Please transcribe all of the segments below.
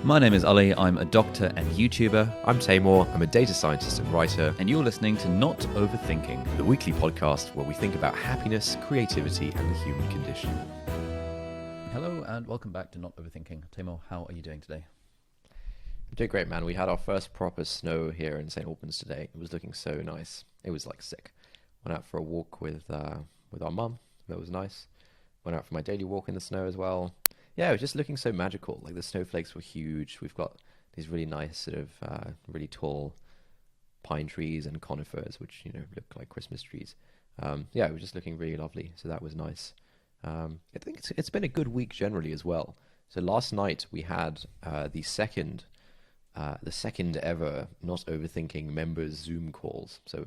My name is Ali, I'm a doctor and YouTuber, I'm Taimur, I'm a data scientist and writer, and you're listening to Not Overthinking. the weekly podcast where we think about happiness, creativity, and the human condition. Hello and welcome back to Not Overthinking. Taimur, how are you doing today? I'm doing great, man. We had our first proper snow here in St. Albans today. It was looking so nice. It was like sick. Went out for a walk with our mum. That was nice. Went out for my daily walk in the snow as well. Yeah, it was just looking so magical. Like the snowflakes were huge. We've got these really nice sort of really tall pine trees and conifers, which look like Christmas trees. Yeah, it was just looking really lovely. So that was nice. I think it's been a good week generally as well. So last night we had the second ever Not Overthinking members Zoom calls. So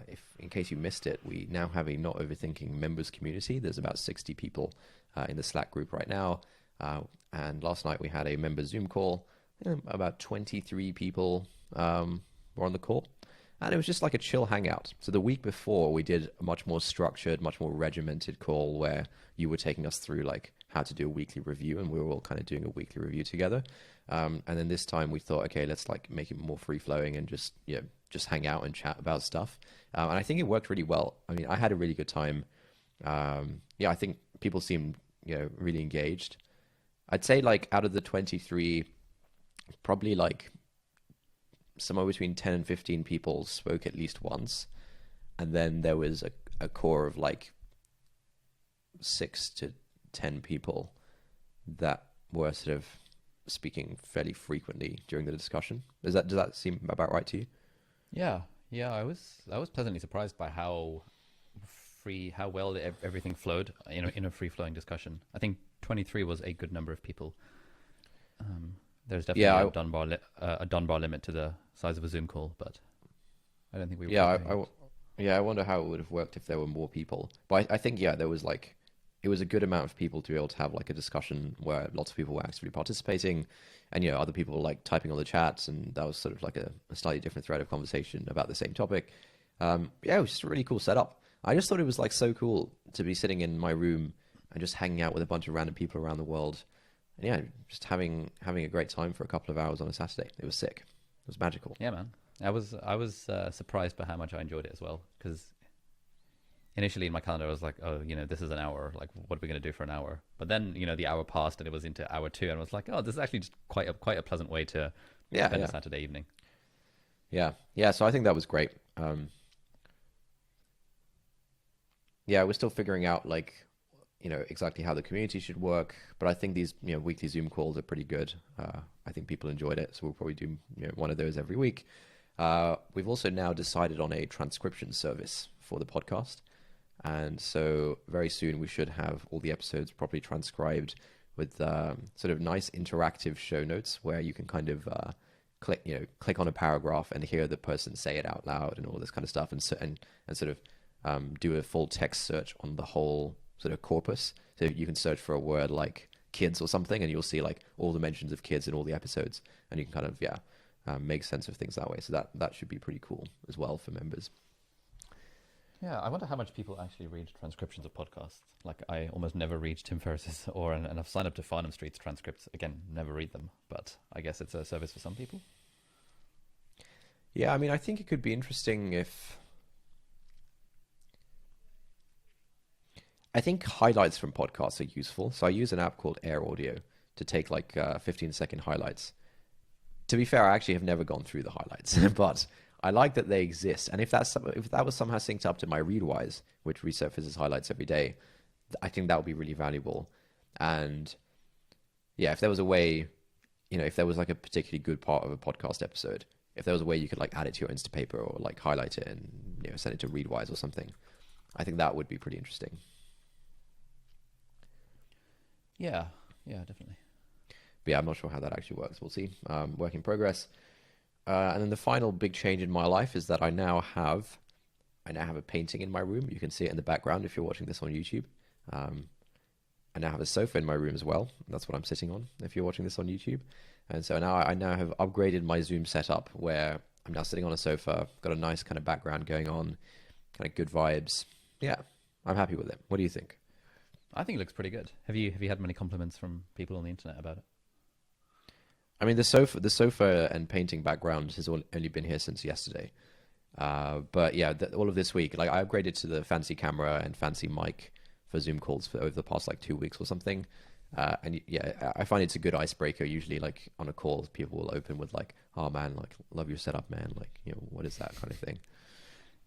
if in case you missed it, we now have a Not Overthinking members community. There's about 60 people in the Slack group right now. And last night we had a member Zoom call. About 23 people were on the call. And it was just like a chill hangout. So the week before we did a much more structured, much more regimented call where you were taking us through like how to do a weekly review, and we were all kind of doing a weekly review together. And then this time we thought, okay, let's like make it more free flowing and just hang out and chat about stuff. And I think it worked really well. I mean, I had a really good time. I think people seemed really engaged. I'd say like out of the 23, probably like somewhere between 10 and 15 people spoke at least once. And then there was a core of like 6 to 10 people that were sort of speaking fairly frequently during the discussion. Does that seem about right to you? Yeah, I was pleasantly surprised by how well everything flowed in a free flowing discussion. I think 23 was a good number of people. There's definitely a Dunbar limit to the size of a Zoom call, but I don't think we were. I wonder how it would have worked if there were more people. But I think there was like, it was a good amount of people to be able to have like a discussion where lots of people were actively participating, and other people were like typing on the chats, and that was sort of like a slightly different thread of conversation about the same topic. It was just a really cool setup. I just thought it was like so cool to be sitting in my room and just hanging out with a bunch of random people around the world, and just having a great time for a couple of hours on a Saturday. It was sick. It was magical. Yeah, man. I was surprised by how much I enjoyed it as well, because initially in my calendar I was like, oh, this is an hour. Like, what are we going to do for an hour? But then the hour passed and it was into hour 2, and I was like, oh, this is actually just quite a pleasant way to spend a Saturday evening. Yeah. So I think that was great. We're still figuring out like, exactly how the community should work, but I think these, weekly Zoom calls are pretty good. I think people enjoyed it, so we'll probably do, one of those every week. We've also now decided on a transcription service for the podcast, and so very soon we should have all the episodes properly transcribed with sort of nice interactive show notes where you can kind of click on a paragraph and hear the person say it out loud and all this kind of stuff, and sort of do a full text search on the whole sort of corpus. So you can search for a word like kids or something, and you'll see like all the mentions of kids in all the episodes, and you can kind of make sense of things that way. So that should be pretty cool as well for members. Yeah, I wonder how much people actually read transcriptions of podcasts. Like, I almost never read Tim Ferriss's and I've signed up to Farnham Street's transcripts. Again, never read them, but I guess it's a service for some people. Yeah, I mean, I think it could be interesting if... I think highlights from podcasts are useful. So I use an app called Air Audio to take like 15-second highlights. To be fair, I actually have never gone through the highlights, but I like that they exist. And if that was somehow synced up to my Readwise, which resurfaces highlights every day, I think that would be really valuable. And yeah, if there was a way, if there was like a particularly good part of a podcast episode, if there was a way you could like add it to your Instapaper or like highlight it and send it to Readwise or something, I think that would be pretty interesting. Yeah, definitely. But yeah, I'm not sure how that actually works. We'll see. Work in progress. And then the final big change in my life is that I now have a painting in my room. You can see it in the background if you're watching this on YouTube. I now have a sofa in my room as well. That's what I'm sitting on if you're watching this on YouTube. And so now I have upgraded my Zoom setup where I'm now sitting on a sofa, got a nice kind of background going on, kind of good vibes. Yeah, I'm happy with it. What do you think? I think it looks pretty good. Have you had many compliments from people on the internet about it? I mean, the sofa and painting background has only been here since yesterday. But yeah, all of this week, like I upgraded to the fancy camera and fancy mic for Zoom calls for over the past like 2 weeks or something. And yeah, I find it's a good icebreaker. Usually, like on a call, people will open with like, "Oh man, like love your setup, man. Like, what is that kind of thing?"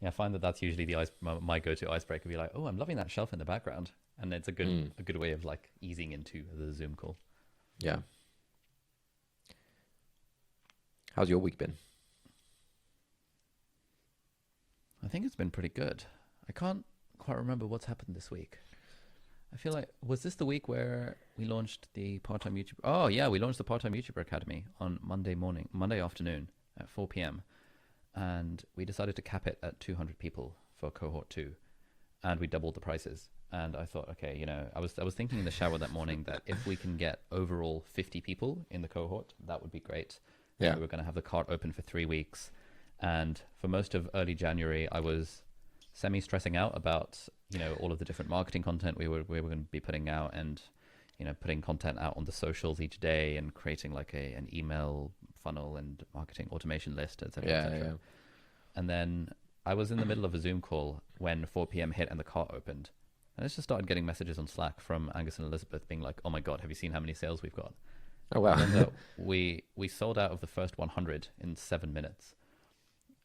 Yeah, I find that that's usually my go-to icebreaker. Be like, oh, I'm loving that shelf in the background, and it's a good way of like easing into the Zoom call. Yeah. How's your week been? I think it's been pretty good. I can't quite remember what's happened this week. I feel like, was this the week where we launched the part-time YouTuber? Oh yeah, we launched the part-time YouTuber Academy on Monday afternoon at 4 p.m. And we decided to cap it at 200 people for cohort 2, and we doubled the prices. And I thought, okay, I was thinking in the shower that morning that if we can get overall 50 people in the cohort, that would be great. Yeah. And we were going to have the cart open for 3 weeks. And for most of early January, I was semi-stressing out about, all of the different marketing content we were going to be putting out, and, putting content out on the socials each day, and creating like an email funnel and marketing automation list, etc. Yeah. And then I was in the middle of a Zoom call when 4 p.m. hit and the cart opened. And I just started getting messages on Slack from Angus and Elizabeth being like, oh my God, have you seen how many sales we've got? Oh, wow. Turns out we sold out of the first 100 in 7 minutes.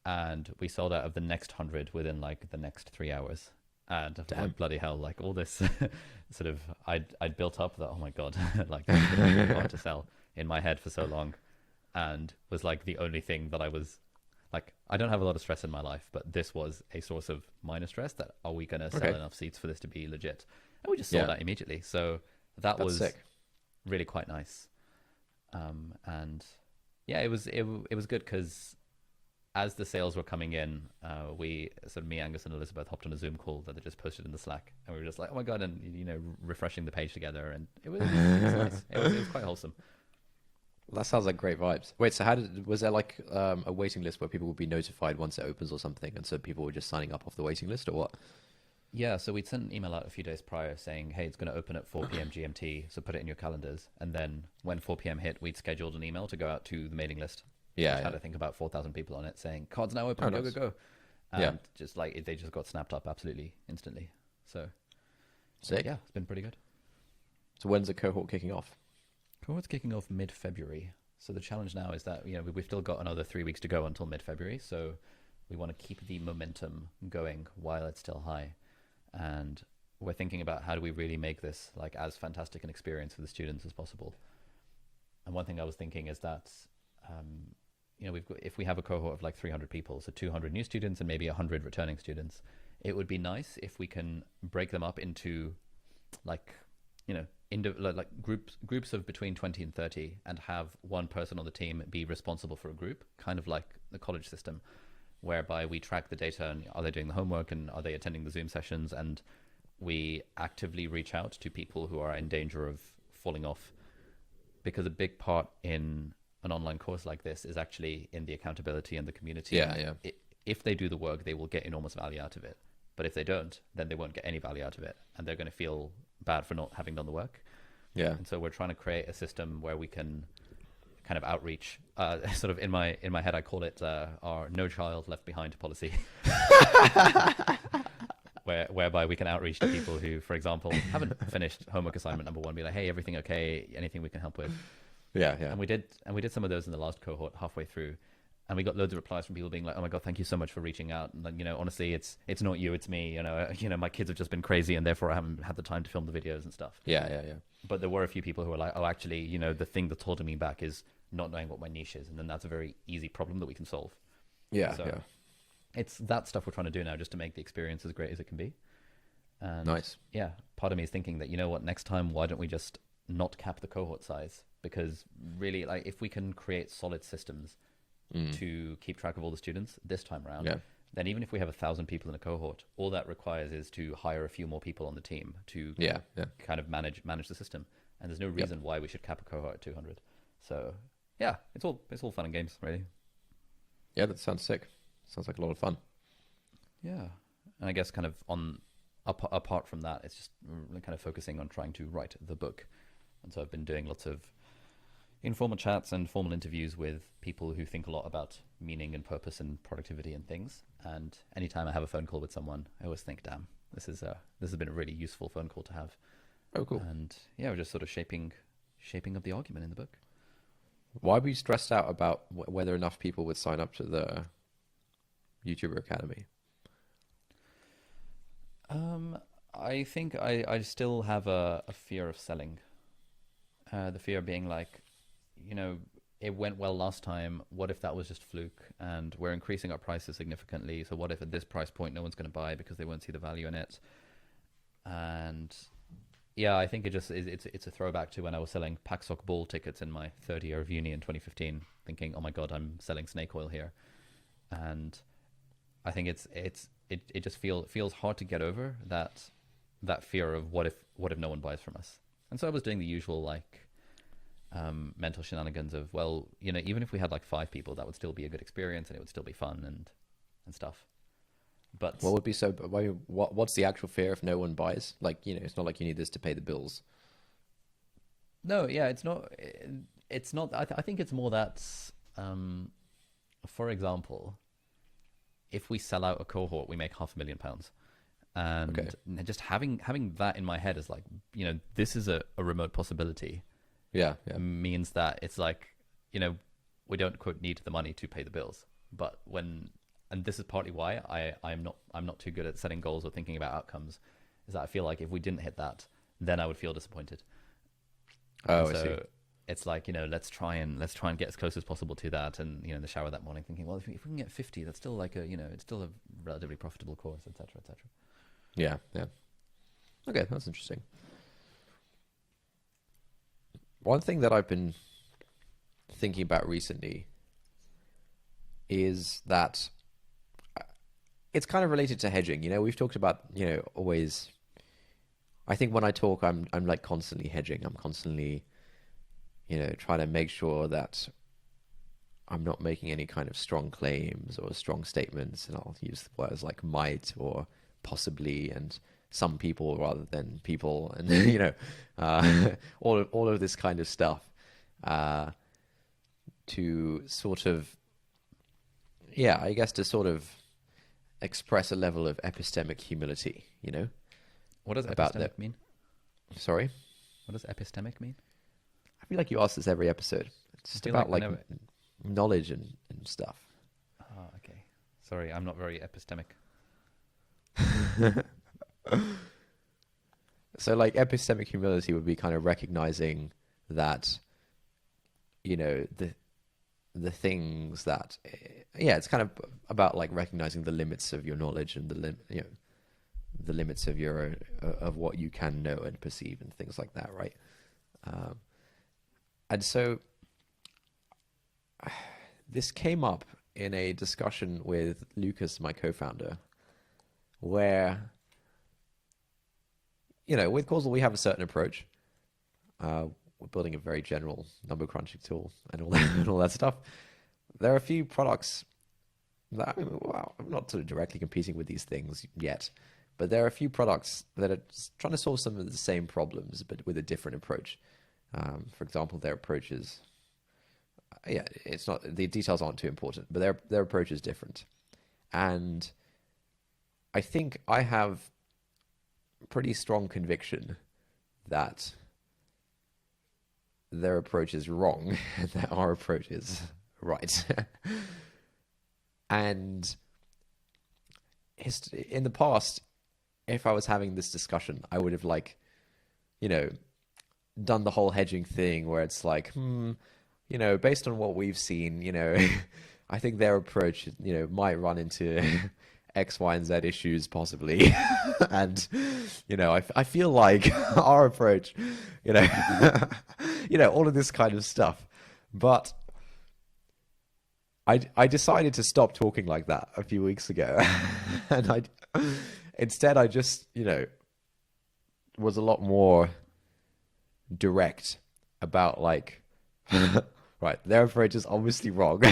And we sold out of the next 100 within like the next 3 hours. And like, bloody hell, like all this sort of, I'd built up that, oh my God, like this is going to be hard to sell in my head for so long. And was like the only thing that I was like, I don't have a lot of stress in my life, but this was a source of minor stress that, are we going to sell enough seats for this to be legit? And we just sold out immediately. So that's was sick. Really quite nice. And yeah, it was good because as the sales were coming in, me, Angus, and Elizabeth hopped on a Zoom call that they just posted in the Slack, and we were just like, oh my God, and refreshing the page together, and it was nice. It was quite wholesome. That sounds like great vibes. Wait, so was there like a waiting list where people would be notified once it opens or something, and so people were just signing up off the waiting list, or what? Yeah, so we'd sent an email out a few days prior saying, hey, it's going to open at 4 p.m. GMT, so put it in your calendars. And then when 4 p.m. hit, we'd scheduled an email to go out to the mailing list. Yeah, which had, I think, about 4,000 people on it saying, cards now open, go. And just like, they just got snapped up absolutely instantly. So, sick. Yeah, it's been pretty good. So when's the cohort kicking off? Cohort's kicking off mid-February. So the challenge now is that, we've still got another 3 weeks to go until mid-February. So we want to keep the momentum going while it's still high. And we're thinking about how do we really make this like as fantastic an experience for the students as possible. And one thing I was thinking is that, if we have a cohort of like 300 people, so 200 new students and maybe 100 returning students, it would be nice if we can break them up into like, like groups of between 20 and 30, and have one person on the team be responsible for a group, kind of like the college system, whereby we track the data and are they doing the homework and are they attending the Zoom sessions, and we actively reach out to people who are in danger of falling off. Because a big part in an online course like this is actually in the accountability and the community. Yeah. If they do the work, they will get enormous value out of it. But if they don't, then they won't get any value out of it, and they're going to feel bad for not having done the work. Yeah. And so we're trying to create a system where we can kind of outreach, sort of in my head, I call it our no child left behind policy, whereby we can outreach to people who, for example, haven't finished homework assignment number 1, be like, hey, everything okay? Anything we can help with? Yeah. And we did some of those in the last cohort halfway through, and we got loads of replies from people being like, oh my God, thank you so much for reaching out. And honestly, it's not you, it's me. My kids have just been crazy, and therefore I haven't had the time to film the videos and stuff. Yeah. But there were a few people who were like, oh, actually, the thing that's holding me back is not knowing what my niche is, and then that's a very easy problem that we can solve. Yeah. It's that stuff we're trying to do now, just to make the experience as great as it can be. And nice. Yeah, part of me is thinking that, next time, why don't we just not cap the cohort size? Because really, like, if we can create solid systems to keep track of all the students this time around, then even if we have 1,000 people in a cohort, all that requires is to hire a few more people on the team to kind of manage the system. And there's no reason why we should cap a cohort at 200. So yeah, it's all fun and games, really. Yeah, that sounds sick. Sounds like a lot of fun. Yeah, and I guess kind of apart from that, it's just kind of focusing on trying to write the book. And so I've been doing lots of informal chats and formal interviews with people who think a lot about meaning and purpose and productivity and things. And anytime I have a phone call with someone, I always think, damn, this has been a really useful phone call to have. Oh, cool. And yeah, we're just sort of shaping up the argument in the book. Why were you stressed out about whether enough people would sign up to the YouTuber Academy? I think I still have a fear of selling. The fear being like, it went well last time. What if that was just fluke? And we're increasing our prices significantly. So what if at this price point no one's going to buy because they won't see the value in it? And yeah, I think it's a throwback to when I was selling Paxsock ball tickets in my third year of uni in 2015, thinking, oh my god, I'm selling snake oil here. And I think it just feels hard to get over that fear of what if no one buys from us. And so I was doing the usual mental shenanigans of, well, even if we had like 5 people, that would still be a good experience and it would still be fun and stuff. But what would be so? What's the actual fear if no one buys? Like, it's not like you need this to pay the bills. No, yeah, it's not. It's not. I think it's more that, for example, if we sell out a cohort, we make £500,000, and Okay. just having that in my head is like, this is a remote possibility. Yeah. Means that it's like, we don't quote need the money to pay the bills, but and this is partly why I'm not too good at setting goals or thinking about outcomes, is that I feel like if we didn't hit that, then I would feel disappointed. Oh, And I see. it's like, let's try and get as close as possible to that. And in the shower that morning, thinking, well, if we can get 50, that's still like it's still a relatively profitable course, etc., etc. Yeah. Okay, that's interesting. One thing that I've been thinking about recently is that it's kind of related to hedging. We've talked about, always. I think when I talk, I'm like constantly hedging. I'm constantly, trying to make sure that I'm not making any kind of strong claims or strong statements, and I'll use words like might or possibly and some people rather than people, and all of this kind of stuff, to sort of, I guess to sort of express a level of epistemic humility, What does About epistemic mean? Sorry? What does epistemic mean? I feel like you ask this every episode. It's just feel about like like whenever- knowledge and stuff. Oh, okay. Sorry, I'm not very epistemic. So like epistemic humility would be kind of recognizing that, the things that, it's kind of about like recognizing the limits of your knowledge and the limits of your of what you can know and perceive and things like that, right? And so this came up in a discussion with Lucas, my co-founder, where with Causal we have a certain approach. We're building a very general number crunching tool and all that, and all that stuff. There are a few products that, I'm not sort of directly competing with these things yet, but there are a few products that are trying to solve some of the same problems, but with a different approach. For example, their approach is, it's not, the details aren't too important, but their approach is different. And I think I have pretty strong conviction that their approach is wrong and that our approach is right. And in the past, if I was having this discussion, I would have done the whole hedging thing where it's like, based on what we've seen, I think their approach, might run into X, Y, and Z issues possibly. And, I feel like our approach, all of this kind of stuff. But I decided to stop talking like that a few weeks ago. And instead I just, was a lot more direct about like, right, their approach is obviously wrong.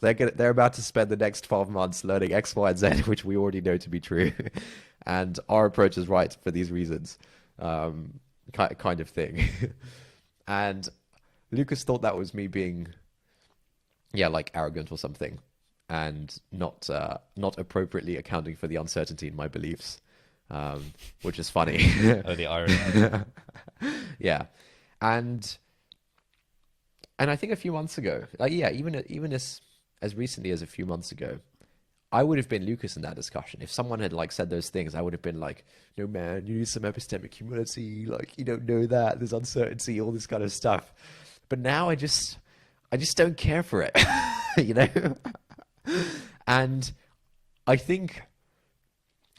They're about to spend the next 12 months learning X, Y, and Z, which we already know to be true. And our approach is right for these reasons, kind of thing. And, Lucas thought that was me being, yeah, like arrogant or something, and not appropriately accounting for the uncertainty in my beliefs, which is funny. Oh, the irony. Yeah, and I think a few months ago, like yeah, even as recently as a few months ago, I would have been Lucas in that discussion. If someone had like said those things, I would have been like, "No, man, you need some epistemic humility. Like you don't know that there's uncertainty, all this kind of stuff." But now I just don't care for it, you know. And I think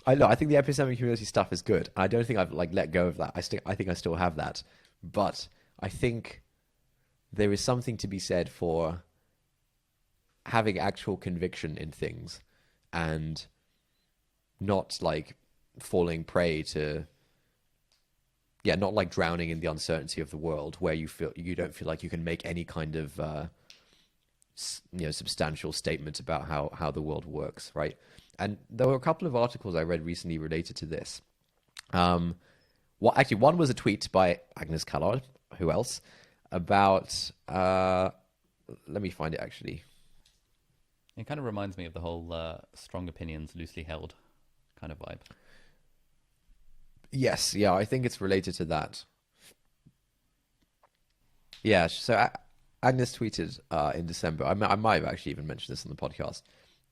I think the epistemic humility stuff is good. I don't think I've like let go of that. I think I still have that, but I think there is something to be said for having actual conviction in things and not like falling prey to, yeah, not like drowning in the uncertainty of the world where you don't feel like you can make any kind of substantial statement about how the world works, right? And there were a couple of articles I read recently related to this. Actually, one was a tweet by Agnes Callard, who else, about let me find it actually. It kind of reminds me of the whole strong opinions loosely held kind of vibe. Yes, yeah, I think it's related to that. Yeah, so Agnes tweeted in December. I might have actually even mentioned this on the podcast.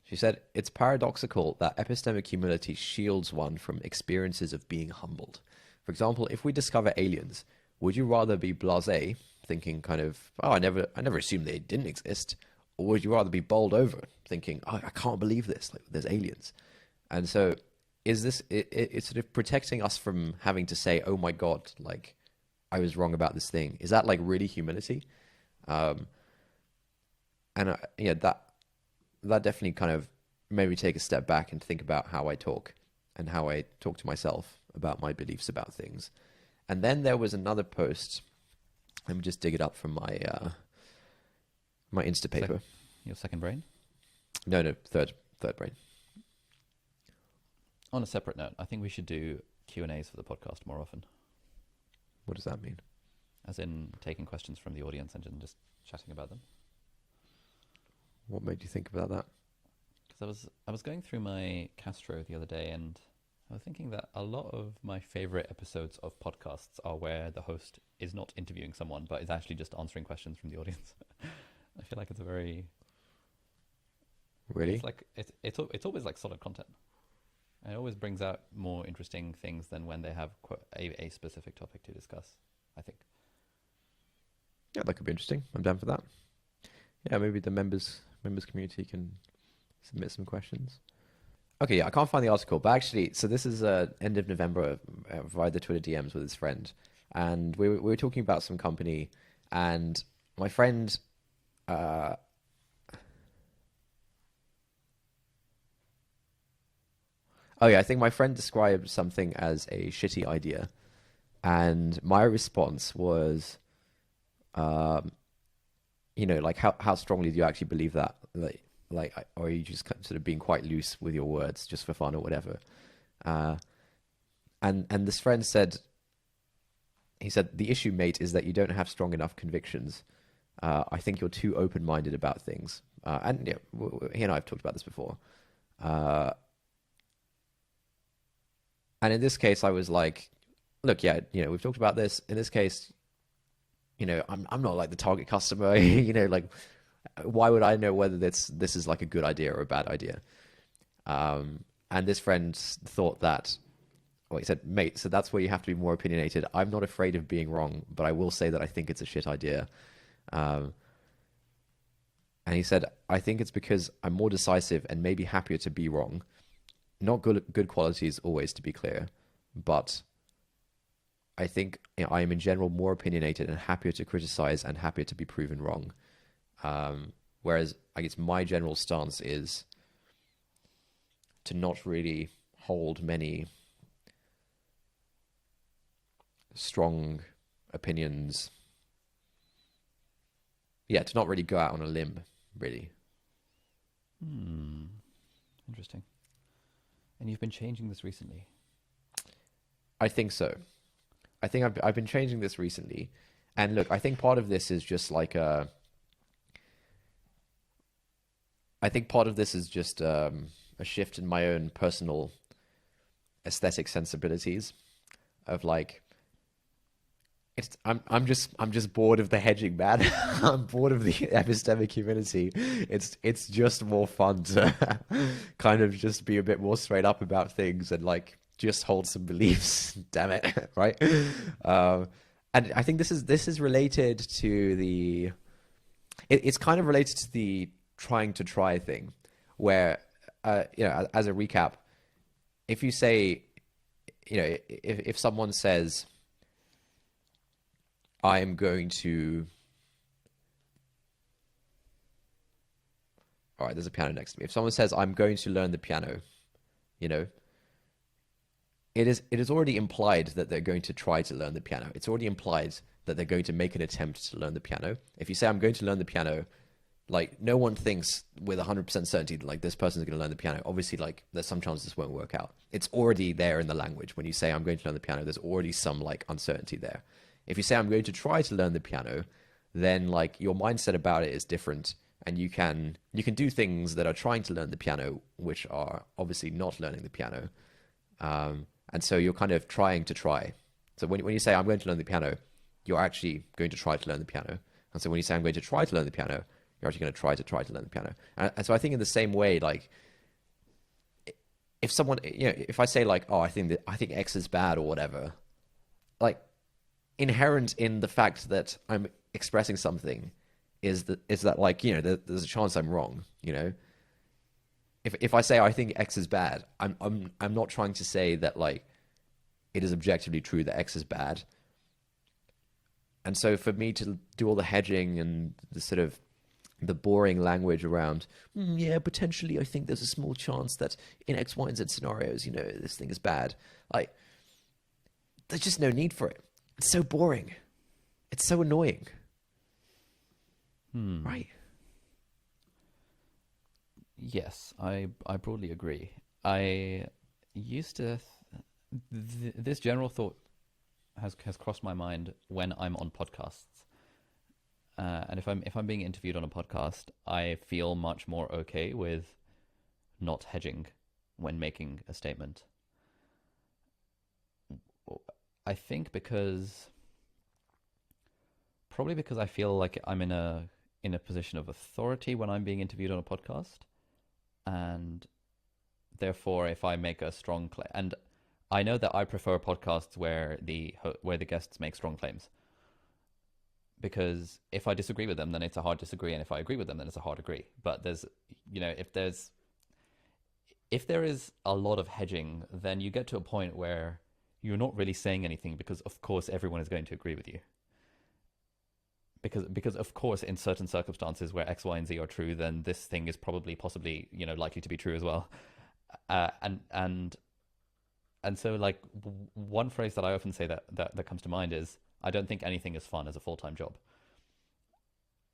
She said, "It's paradoxical that epistemic humility shields one from experiences of being humbled. For example, if we discover aliens, would you rather be blasé, thinking kind of, oh, I never assumed they didn't exist, or would you rather be bowled over, thinking, oh, I can't believe this, like there's aliens?" And so, is this it's sort of protecting us from having to say, "Oh my God, like I was wrong about this thing"? Is that like really humility? And yeah, that definitely kind of made me take a step back and think about how I talk and how I talk to myself about my beliefs about things. And then there was another post. Let me just dig it up from my Insta paper. Your second brain? No, third brain. On a separate note, I think we should do Q&As for the podcast more often. What does that mean? As in taking questions from the audience and just chatting about them. What made you think about that? Because I was going through my Castro the other day, and I was thinking that a lot of my favorite episodes of podcasts are where the host is not interviewing someone, but is actually just answering questions from the audience. I feel like it's a very... Really? It's like it's always like solid content. And it always brings out more interesting things than when they have a specific topic to discuss, I think. Yeah, that could be interesting. I'm down for that. Yeah, maybe the members community can submit some questions. Okay, yeah, I can't find the article, but actually, so this is end of November via the Twitter DMs with his friend, and we were talking about some company, and my friend, oh yeah, I think my friend described something as a shitty idea, and my response was, like how strongly do you actually believe that? Like, or are you just sort of being quite loose with your words just for fun or whatever? And this friend said, the issue, mate, is that you don't have strong enough convictions. I think you're too open-minded about things. And yeah, he and I have talked about this before. And in this case, I was like, look, yeah, we've talked about this. In this case, I'm not like the target customer, like, why would I know whether this is like a good idea or a bad idea? And this friend thought that, well, he said, mate, so that's where you have to be more opinionated. I'm not afraid of being wrong, but I will say that I think it's a shit idea. And he said, I think it's because I'm more decisive and maybe happier to be wrong. Not good qualities always, to be clear, but I think I am in general more opinionated and happier to criticize and happier to be proven wrong. Whereas I guess my general stance is to not really hold many strong opinions. Yeah, to not really go out on a limb, really. Interesting. And you've been changing this recently? I think so. I think I've been changing this recently, And look, I think part of this is just like I think part of this is just a shift in my own personal aesthetic sensibilities of like I'm just bored of the hedging, man. I'm bored of the epistemic humility. It's just more fun to kind of just be a bit more straight up about things and like just hold some beliefs. Damn it, right? And I think this is related to the. It's kind of related to the trying to try thing, where as a recap, if you say, if someone says, I'm going to. All right, there's a piano next to me. If someone says, I'm going to learn the piano, it is already implied that they're going to try to learn the piano. It's already implied that they're going to make an attempt to learn the piano. If you say, I'm going to learn the piano, like, no one thinks with 100% certainty that, like, this person's going to learn the piano. Obviously, like, there's some chance this won't work out. It's already there in the language. When you say, I'm going to learn the piano, there's already some, like, uncertainty there. If you say, I'm going to try to learn the piano, then like your mindset about it is different, and you can do things that are trying to learn the piano, which are obviously not learning the piano. And so you're kind of trying to try. So when you say, I'm going to learn the piano, you're actually going to try to learn the piano. And so when you say, I'm going to try to learn the piano, you're actually going to try to learn the piano. And so I think in the same way, like, if someone, if I say like, oh, I think X is bad or whatever, like, inherent in the fact that I'm expressing something is that like, there's a chance I'm wrong. If I say I think X is bad, I'm not trying to say that like it is objectively true that X is bad. And so for me to do all the hedging and the sort of the boring language around, potentially I think there's a small chance that in X, Y, and Z scenarios, this thing is bad. Like, there's just no need for it. It's so boring. It's so annoying. Right? Yes, I broadly agree. I used to this general thought has crossed my mind when I'm on podcasts, and if I'm being interviewed on a podcast, I feel much more okay with not hedging when making a statement. I think probably because I feel like I'm in a position of authority when I'm being interviewed on a podcast, and therefore if I make a strong claim, and I know that I prefer podcasts where the guests make strong claims, because if I disagree with them, then it's a hard disagree, and if I agree with them, then it's a hard agree. But there's, if there is a lot of hedging, then you get to a point where you're not really saying anything, because of course everyone is going to agree with you. Because of course in certain circumstances where X, Y, and Z are true, then this thing is possibly likely to be true as well. And so like one phrase that I often say that comes to mind is, I don't think anything is fun as a full-time job.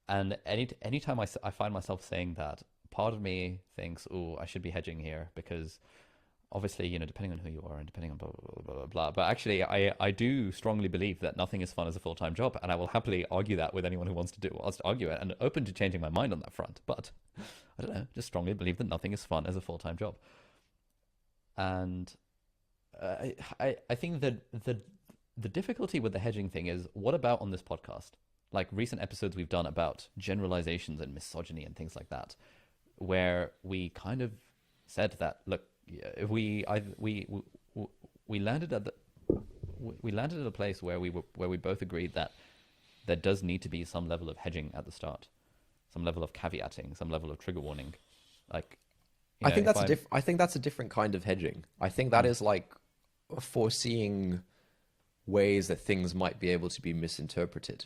And anytime I find myself saying that, part of me thinks, oh, I should be hedging here, because obviously, depending on who you are and depending on blah, blah, blah, blah, blah. But actually, I do strongly believe that nothing is fun as a full-time job, and I will happily argue that with anyone who wants to argue it, and open to changing my mind on that front. But I don't know, just strongly believe that nothing is fun as a full-time job. And I think that the difficulty with the hedging thing is, what about on this podcast? Like recent episodes we've done about generalizations and misogyny and things like that, where we kind of said that, look, we landed at a place where we both agreed that there does need to be some level of hedging at the start, some level of caveating, some level of trigger warning. Like, I think that's a different kind of hedging. I think that is like foreseeing ways that things might be able to be misinterpreted.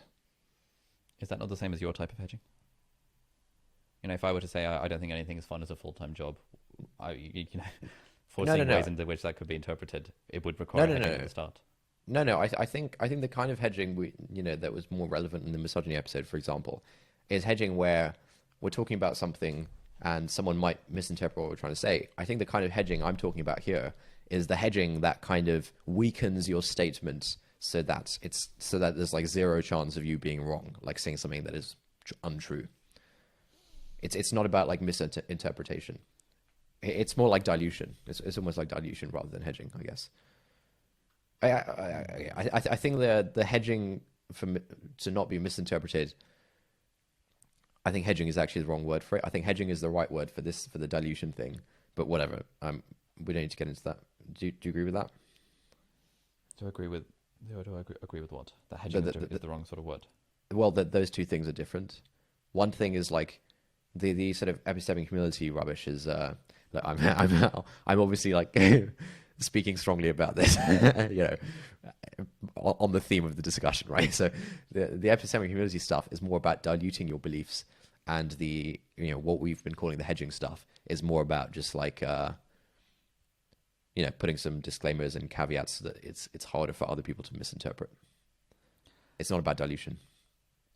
Is that not the same as your type of hedging? If I were to say I don't think anything is fun as a full-time job, foreseeing ways into which that could be interpreted, it would require hedging at the start. No. I think the kind of hedging that was more relevant in the misogyny episode, for example, is hedging where we're talking about something and someone might misinterpret what we're trying to say. I think the kind of hedging I'm talking about here is the hedging that kind of weakens your statement so that there's like zero chance of you being wrong, like saying something that is untrue. It's not about like misinterpretation. It's more like dilution. It's almost like dilution rather than hedging, I guess. I think the hedging to not be misinterpreted. I think hedging is actually the wrong word for it. I think hedging is the right word for the dilution thing. But whatever. We don't need to get into that. Do you agree with that? Do I agree with what? That hedging is the wrong sort of word. Well, those two things are different. One thing is like the sort of epistemic humility rubbish is. I'm obviously like speaking strongly about this, on the theme of the discussion, right? So the epistemic humility stuff is more about diluting your beliefs, and the what we've been calling the hedging stuff is more about just like putting some disclaimers and caveats so that it's harder for other people to misinterpret. It's not about dilution.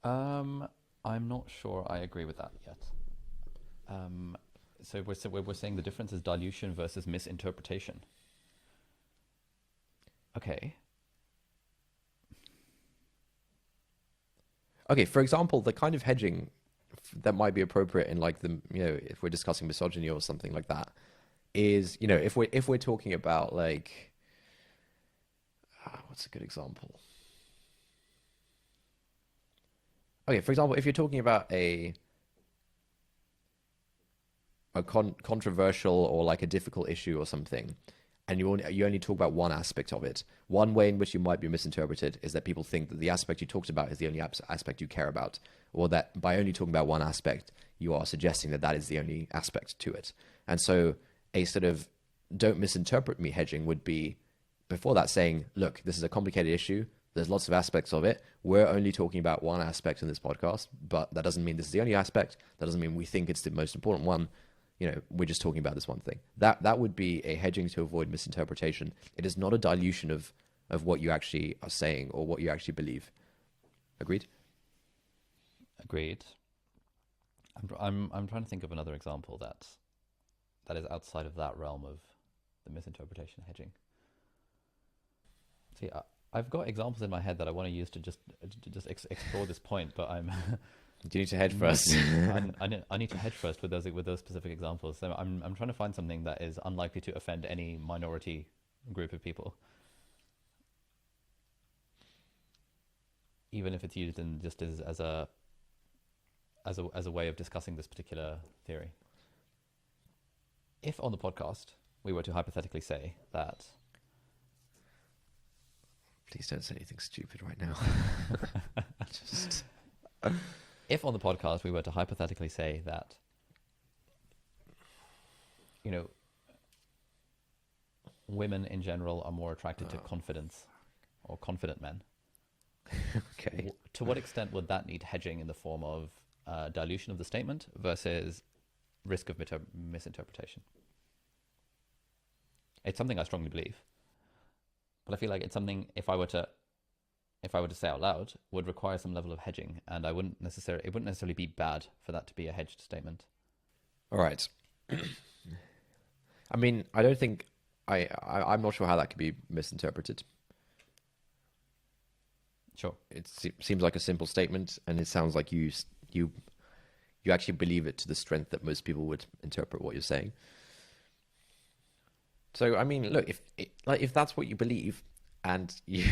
I'm not sure I agree with that yet. So we're saying the difference is dilution versus misinterpretation. Okay. Okay, for example, the kind of hedging that might be appropriate in like if we're discussing misogyny or something like that is, if we're talking about like, what's a good example? Okay, for example, if you're talking about a controversial or like a difficult issue or something, and you only talk about one aspect of it, one way in which you might be misinterpreted is that people think that the aspect you talked about is the only aspect you care about, or that by only talking about one aspect, you are suggesting that that is the only aspect to it. And so a sort of don't misinterpret me hedging would be, before that, saying, look, this is a complicated issue. There's lots of aspects of it. We're only talking about one aspect in this podcast, but that doesn't mean this is the only aspect. That doesn't mean we think it's the most important one. We're just talking about this one thing. That would be a hedging to avoid misinterpretation. It is not a dilution of what you actually are saying or what you actually believe. Agreed? Agreed. I'm trying to think of another example that is outside of that realm of the misinterpretation hedging. See, I've got examples in my head that I want to use to just explore this point, but I'm. Do you need to hedge first? I need to hedge first with those specific examples. So I'm trying to find something that is unlikely to offend any minority group of people, even if it's used in just as a way of discussing this particular theory. If on the podcast we were to hypothetically say that. Please don't say anything stupid right now. Just. If on the podcast we were to hypothetically say that, women in general are more attracted to confidence or confident men. Okay. To what extent would that need hedging in the form of dilution of the statement versus risk of misinterpretation? It's something I strongly believe, but I feel like it's something if I were to say out loud, would require some level of hedging, and it wouldn't necessarily be bad for that to be a hedged statement. All right. I mean, I don't think I'm not sure how that could be misinterpreted. Sure. It seems like a simple statement, and it sounds like you actually believe it to the strength that most people would interpret what you're saying. So, I mean, look, if that's what you believe, and you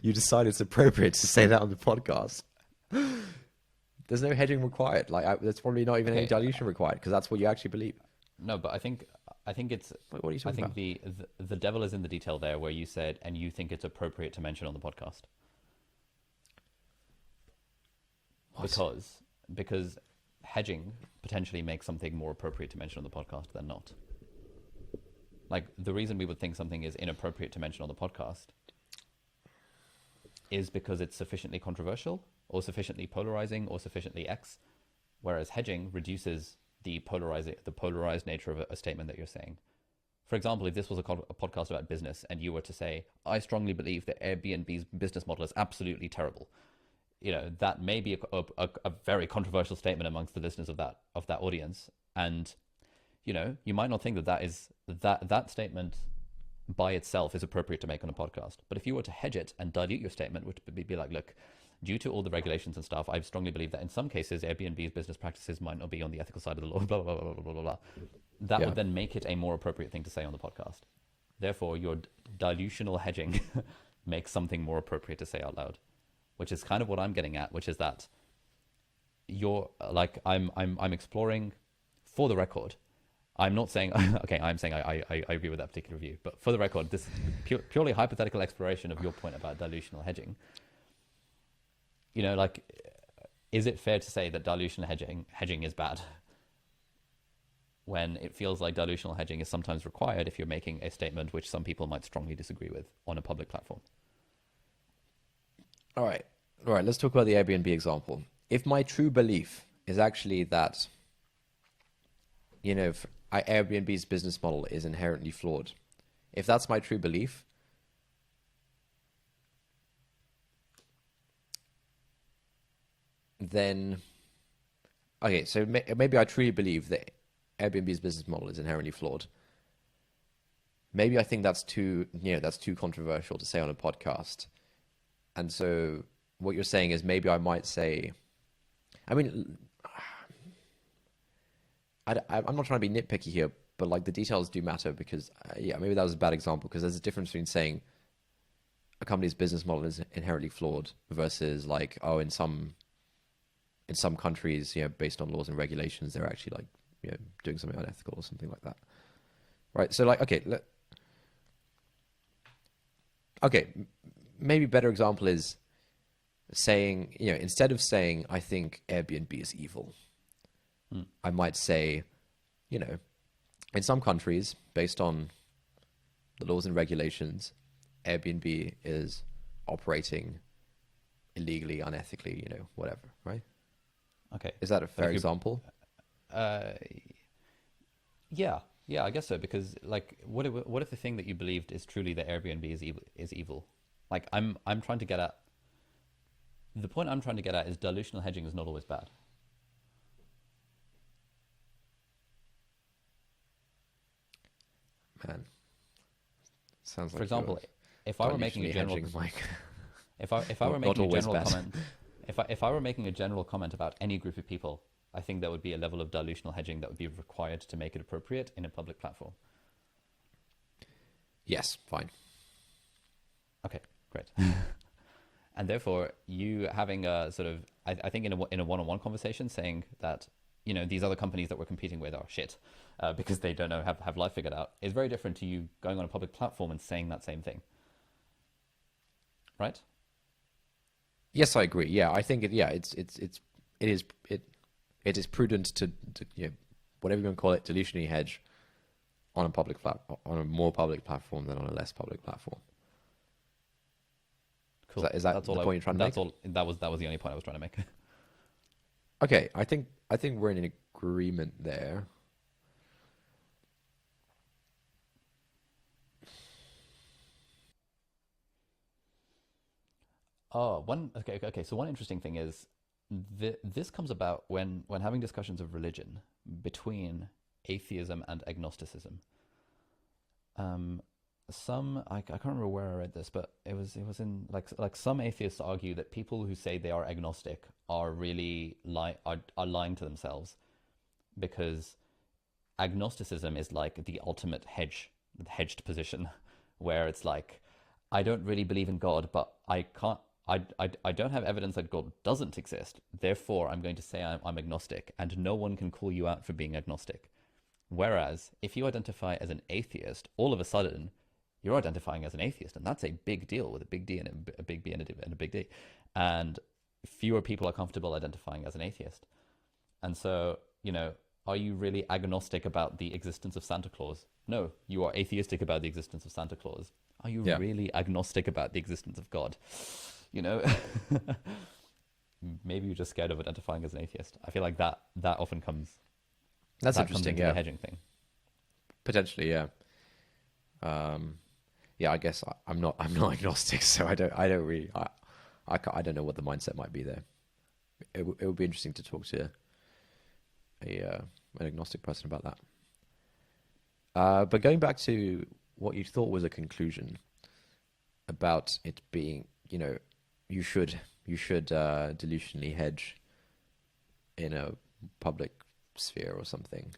decide it's appropriate to say that on the podcast, there's no hedging required. There's probably not even any dilution required because that's what you actually believe. No, but I think it's. What are you talking about? the devil is in the detail there, where you said and you think it's appropriate to mention on the podcast. What? Because hedging potentially makes something more appropriate to mention on the podcast than not. Like, the reason we would think something is inappropriate to mention on the podcast is because it's sufficiently controversial or sufficiently polarizing or sufficiently X, whereas hedging reduces the polarized nature of a statement that you're saying. For example, if this was a podcast about business and you were to say, I strongly believe that Airbnb's business model is absolutely terrible, that may be a very controversial statement amongst the listeners of that audience. And you might not think that statement by itself is appropriate to make on a podcast. But if you were to hedge it and dilute your statement, which would be like, look, due to all the regulations and stuff, I strongly believe that in some cases, Airbnb's business practices might not be on the ethical side of the law, blah, blah, blah, blah, blah, blah, blah. That would then make it a more appropriate thing to say on the podcast. Therefore, your dilutional hedging makes something more appropriate to say out loud, which is kind of what I'm getting at, which is that you're like, I'm exploring, for the record, I'm not saying, okay, I'm saying I agree with that particular view, but for the record, this purely hypothetical exploration of your point about dilutional hedging. You know, like, is it fair to say that dilutional hedging is bad when it feels like dilutional hedging is sometimes required if you're making a statement which some people might strongly disagree with on a public platform? All right, let's talk about the Airbnb example. If my true belief is actually that, you know, Airbnb's business model is inherently flawed, if that's my true belief, then, okay, so maybe I truly believe that Airbnb's business model is inherently flawed. Maybe I think that's too controversial to say on a podcast. And so what you're saying is maybe I might say, I mean, I'm not trying to be nitpicky here, but like the details do matter because, maybe that was a bad example because there's a difference between saying a company's business model is inherently flawed versus like, oh, in some countries, you know, based on laws and regulations, they're actually like, you know, doing something unethical or something like that. Right. So like, okay, maybe a better example is saying, you know, instead of saying, I think Airbnb is evil, I might say, you know, in some countries, based on the laws and regulations, Airbnb is operating illegally, unethically, you know, whatever, right? Okay. Is that a fair example? Yeah, I guess so. Because like, what if the thing that you believed is truly that Airbnb is evil? Like, I'm trying to get at the point. I'm trying to get at is dilutional hedging is not always bad. Man, sounds like, for example, if I were making a general, if I were making a general comment, if I were making a general comment about any group of people, I think there would be a level of dilutional hedging that would be required to make it appropriate in a public platform. Yes, fine. Okay, great. And therefore, you having a sort of, I think in a one-on-one conversation saying that, you know, these other companies that we're competing with are shit because they don't know have life figured out is very different to you going on a public platform and saying that same thing. Right? Yes, I agree. Yeah, I think it is prudent to you know, whatever you want to call it, dilutionary hedge on a more public platform than on a less public platform. Cool. Is that the point you're trying to make? That was the only point I was trying to make. Okay, I think we're in an agreement there. Okay. So one interesting thing is this comes about when having discussions of religion between atheism and agnosticism. I can't remember where I read this, but it was in like some atheists argue that people who say they are agnostic are really are lying to themselves, because agnosticism is like the ultimate hedged position, where it's like, I don't really believe in God, but I don't have evidence that God doesn't exist. Therefore, I'm going to say I'm agnostic, and no one can call you out for being agnostic. Whereas, if you identify as an atheist, all of a sudden, you're identifying as an atheist, and that's a big deal with a big D and a big B and a big D. And fewer people are comfortable identifying as an atheist. And so, you know, are you really agnostic about the existence of Santa Claus? No, you are atheistic about the existence of Santa Claus. Are you really agnostic about the existence of God? You know, maybe you're just scared of identifying as an atheist. I feel like that often comes. That's that interesting. Comes into the hedging thing. Potentially, yeah. I guess I'm not agnostic, so I don't really I don't know what the mindset might be there. It would be interesting to talk to an agnostic person about that. But going back to what you thought was a conclusion about it being, you should delusionally hedge in a public sphere or something.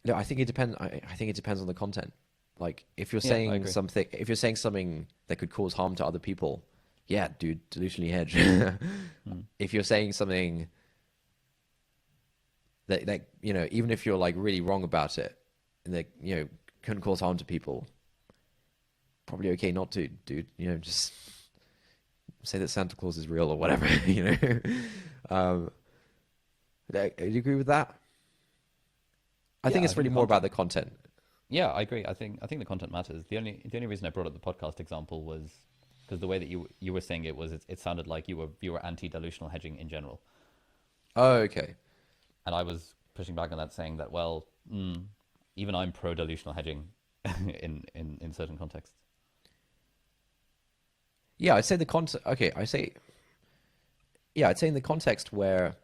No, I think it depends. I think it depends on the content. Like if you're saying something that could cause harm to other people, yeah, dude, delusionally hedge. If you're saying something that even if you're like really wrong about it, and that couldn't cause harm to people, probably okay not to, dude. Just say that Santa Claus is real or whatever. Do you agree with that? I think it's really more about the content. Yeah, I agree. I think the content matters. The only reason I brought up the podcast example was because the way that you were saying it was it sounded like you were anti-delusional hedging in general. Oh, okay. And I was pushing back on that, saying that even I'm pro-delusional hedging in certain contexts. Yeah, I'd say the context. Okay, I'd say in the context where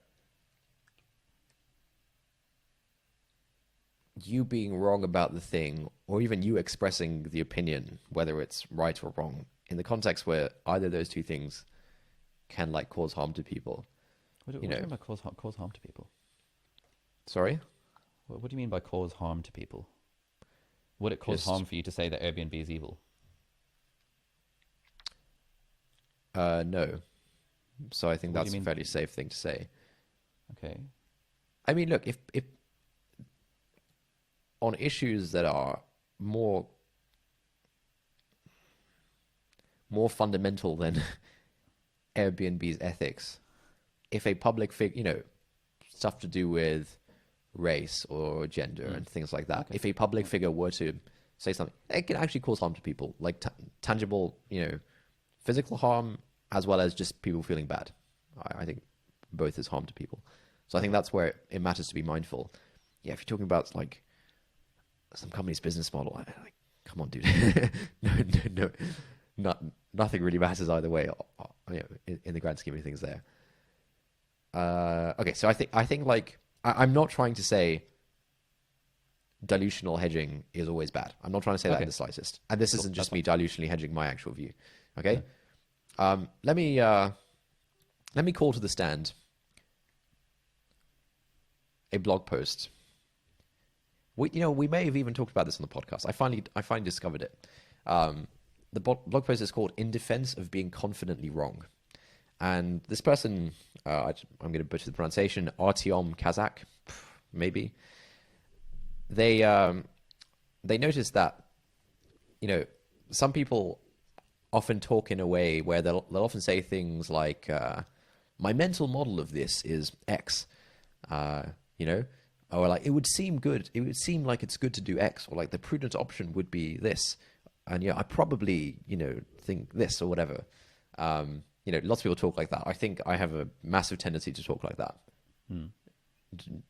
you being wrong about the thing, or even you expressing the opinion, whether it's right or wrong, in the context where either of those two things can like cause harm to people. What do you mean by cause harm to people? Sorry? What do you mean by cause harm to people? Would it cause harm for you to say that Airbnb is evil? No. So I think that's a fairly safe thing to say. Okay. I mean, look, if on issues that are more fundamental than Airbnb's ethics, if a public figure, stuff to do with race or gender and things like that, if a public figure were to say something, it can actually cause harm to people, like tangible, physical harm, as well as just people feeling bad. I think both is harm to people. So I think that's where it matters to be mindful. Yeah, if you're talking about like some company's business model, like, come on, dude. No, nothing really matters either way, in the grand scheme of things there. Okay, so I think like, I'm not trying to say dilutional hedging is always bad. I'm not trying to say that in the slightest. And this isn't just me dilutionally hedging my actual view. Okay? Let me call to the stand a blog post. We may have even talked about this on the podcast. I finally discovered it. The blog post is called "In Defense of Being Confidently Wrong," and this person, I'm going to butcher the pronunciation, Artyom Kazak, maybe. They noticed that some people often talk in a way where they'll often say things like, "My mental model of this is X," or like, "It would seem good. It would seem like it's good to do X," or like, "The prudent option would be this," and I probably think this or whatever. Lots of people talk like that. I think I have a massive tendency to talk like that. Do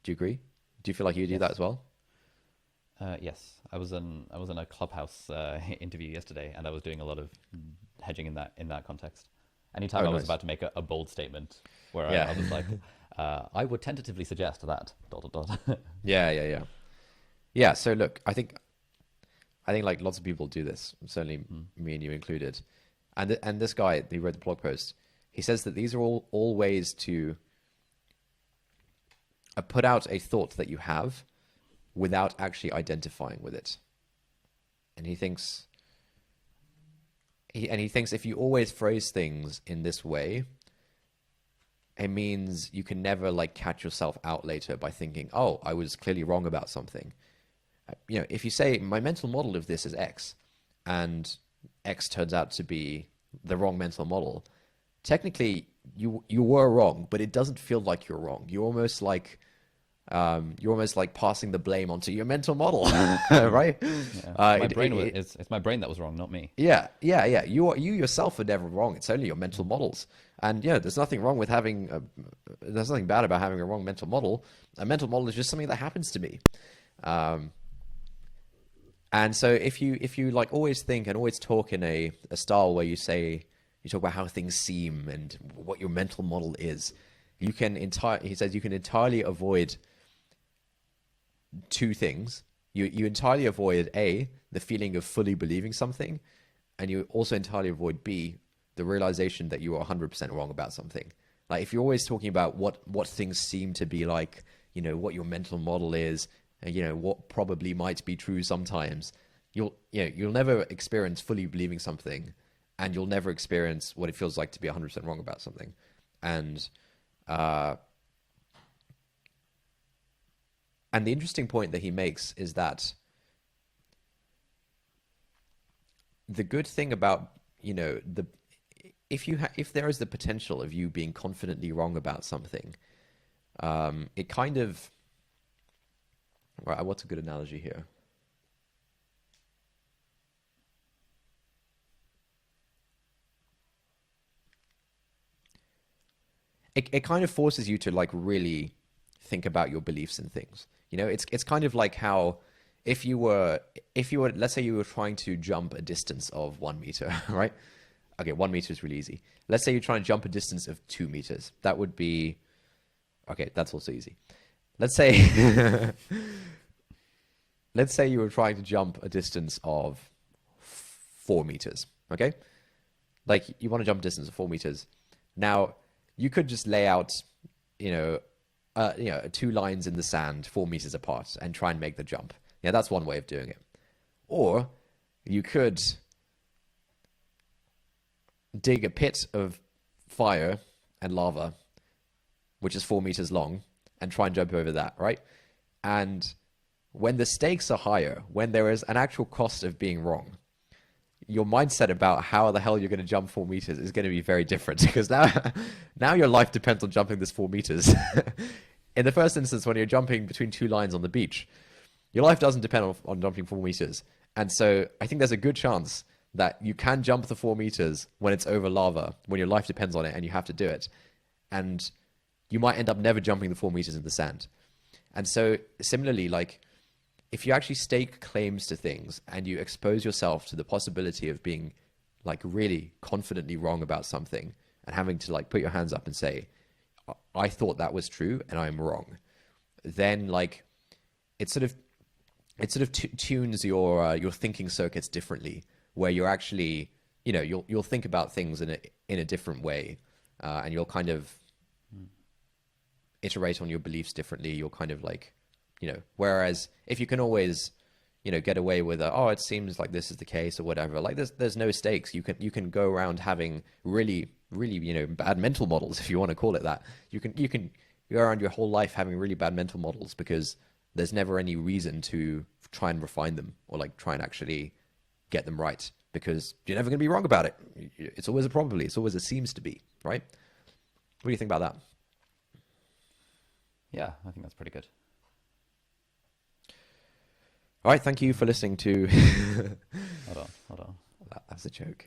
you agree? Do you feel like you do that as well? Yes, I was in a Clubhouse interview yesterday, and I was doing a lot of hedging in that context. Anytime I was about to make a bold statement, where I was like, I would tentatively suggest that ... Yeah. So look, I think like lots of people do this, certainly me and you included. And this guy, he wrote the blog post, he says that these are all ways to put out a thought that you have without actually identifying with it. And he thinks if you always phrase things in this way, it means you can never like catch yourself out later by thinking, "Oh, I was clearly wrong about something." If you say, "My mental model of this is X," and X turns out to be the wrong mental model, technically you were wrong, but it doesn't feel like you're wrong. You're almost like passing the blame onto your mental model, right? Yeah. It's my brain that was wrong, not me. Yeah. You yourself are never wrong. It's only your mental models. And there's nothing wrong with there's nothing bad about having a wrong mental model. A mental model is just something that happens to me. And so if you like always think and always talk in a style where you talk about how things seem and what your mental model is, he says you can entirely avoid two things. you entirely avoid A, the feeling of fully believing something, and you also entirely avoid B, the realization that you are 100% wrong about something. Like if you're always talking about what things seem to be like, you know, what your mental model is, and, you know, what probably might be true sometimes, you'll never experience fully believing something, and you'll never experience what it feels like to be 100% wrong about something. And the interesting point that he makes is that the good thing about, you know, if there is the potential of you being confidently wrong about something, it kind of, right, what's a good analogy here? It kind of forces you to like really think about your beliefs and things. You know, it's kind of like how if you were let's say you were trying to jump a distance of 1 meter, right? Okay, 1 meter is really easy. Let's say you're trying to jump a distance of 2 meters. That would be, okay, that's also easy. Let's say let's say you were trying to jump a distance of 4 meters, okay? Like you want to jump a distance of 4 meters. Now, you could just lay out, you know, 2 lines in the sand 4 meters apart and try and make the jump. Yeah, that's one way of doing it. Or you could dig a pit of fire and lava, which is 4 meters long, and try and jump over that, right? And when the stakes are higher, when there is an actual cost of being wrong, your mindset about how the hell you're going to jump 4 meters is going to be very different, because now your life depends on jumping this 4 meters. In the first instance, when you're jumping between 2 lines on the beach, your life doesn't depend on jumping 4 meters. And so I think there's a good chance that you can jump the 4 meters when it's over lava, when your life depends on it and you have to do it. And you might end up never jumping the 4 meters in the sand. And so similarly, like, if you actually stake claims to things and you expose yourself to the possibility of being like really confidently wrong about something and having to like put your hands up and say, I thought that was true and I'm wrong, then like it sort of tunes your thinking circuits differently, where you're actually, you know, you'll think about things in a different way, and you'll kind of iterate on your beliefs differently. You'll kind of like, you know, whereas if you can always, you know, get away with oh, it seems like this is the case or whatever, like there's no stakes. You can go around having really, you know, bad mental models, if you want to call it that. You can go around your whole life having really bad mental models because there's never any reason to try and refine them or like try and actually get them right, because you're never going to be wrong about it. It's always a probability. It's always a seems to be, right? What do you think about that? Yeah, I think that's pretty good. All right, thank you for listening to... Hold on. That's a joke.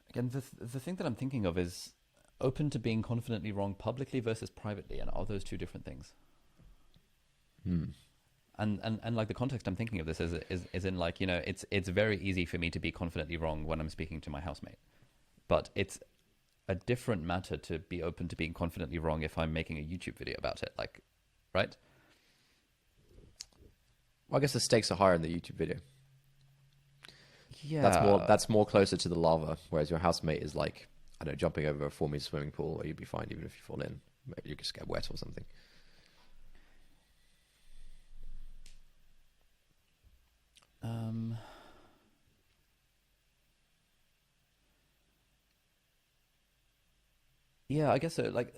Again, the thing that I'm thinking of is open to being confidently wrong publicly versus privately, and are those two different things? And like the context I'm thinking of this is in like, you know, it's very easy for me to be confidently wrong when I'm speaking to my housemate, but it's a different matter to be open to being confidently wrong if I'm making a YouTube video about it, like, right? Well, I guess the stakes are higher in the YouTube video. Yeah, That's more closer to the lava, whereas your housemate is like, I don't know, jumping over a 4-meter swimming pool, or you'd be fine even if you fall in. Maybe you just get wet or something. Yeah, I guess so. Like,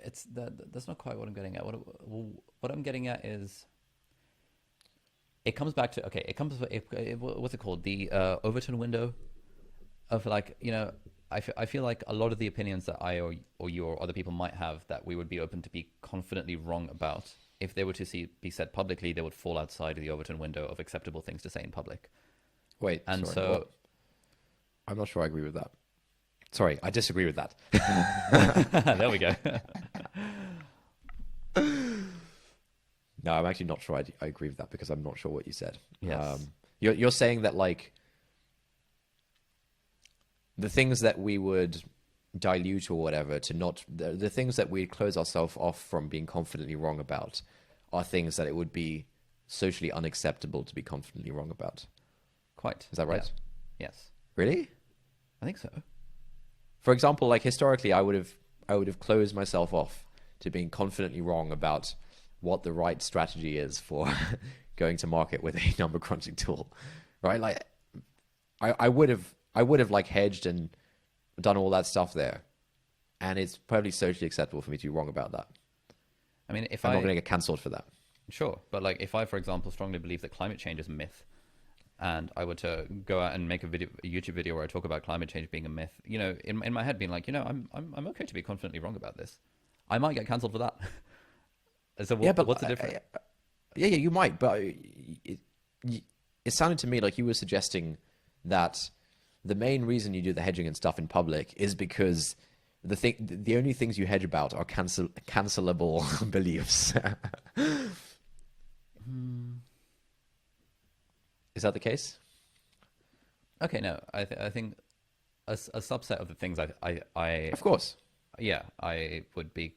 it's that's not quite what I'm getting at. What I'm getting at is it comes back to, okay, what's it called? The Overton window of like, you know, I feel like a lot of the opinions that I or you or other people might have that we would be open to be confidently wrong about, if they were to be said publicly, they would fall outside of the Overton window of acceptable things to say in public. Wait, And sorry, so what? I'm not sure I agree with that. Sorry, I disagree with that. there we go. No, I'm actually not sure I agree with that, because I'm not sure what you said. Yes. You're saying that like the things that we would dilute or whatever to not the things that we close ourselves off from being confidently wrong about are things that it would be socially unacceptable to be confidently wrong about. Quite. Is that right? Yeah. Yes. Really? I think so. For example, like historically, I would have closed myself off to being confidently wrong about what the right strategy is for going to market with a number crunching tool, right? Like, I would have like hedged and done all that stuff there, and it's probably socially acceptable for me to be wrong about that. I mean, if I'm not going to get cancelled for that. Sure, but like if I, for example, strongly believe that climate change is a myth, and I were to go out and make a YouTube video where I talk about climate change being a myth, in my head being like, I'm okay to be confidently wrong about this. I might get cancelled for that. So what's the difference? Yeah, you might, but it sounded to me like you were suggesting that the main reason you do the hedging and stuff in public is because the only things you hedge about are cancelable beliefs. Is that the case? Okay, no, I think a subset of the things I Of course. Yeah, I would be,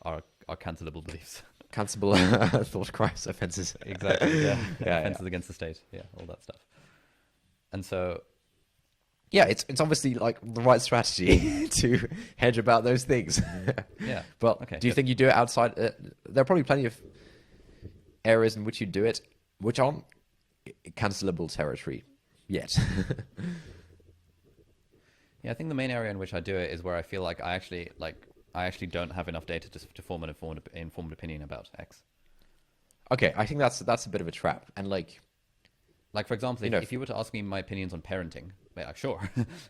are cancelable beliefs. Cancelable thought crimes, offenses. Exactly, yeah. Offenses against the state, all that stuff. And so... Yeah, it's obviously like the right strategy to hedge about those things. Yeah. But okay, do you think you do it outside? There are probably plenty of areas in which you do it, which aren't cancelable territory yet. Yeah, I think the main area in which I do it is where I feel like I actually don't have enough data to form an informed opinion about X. Okay, I think that's a bit of a trap. And like for example, if you were to ask me my opinions on parenting, sure.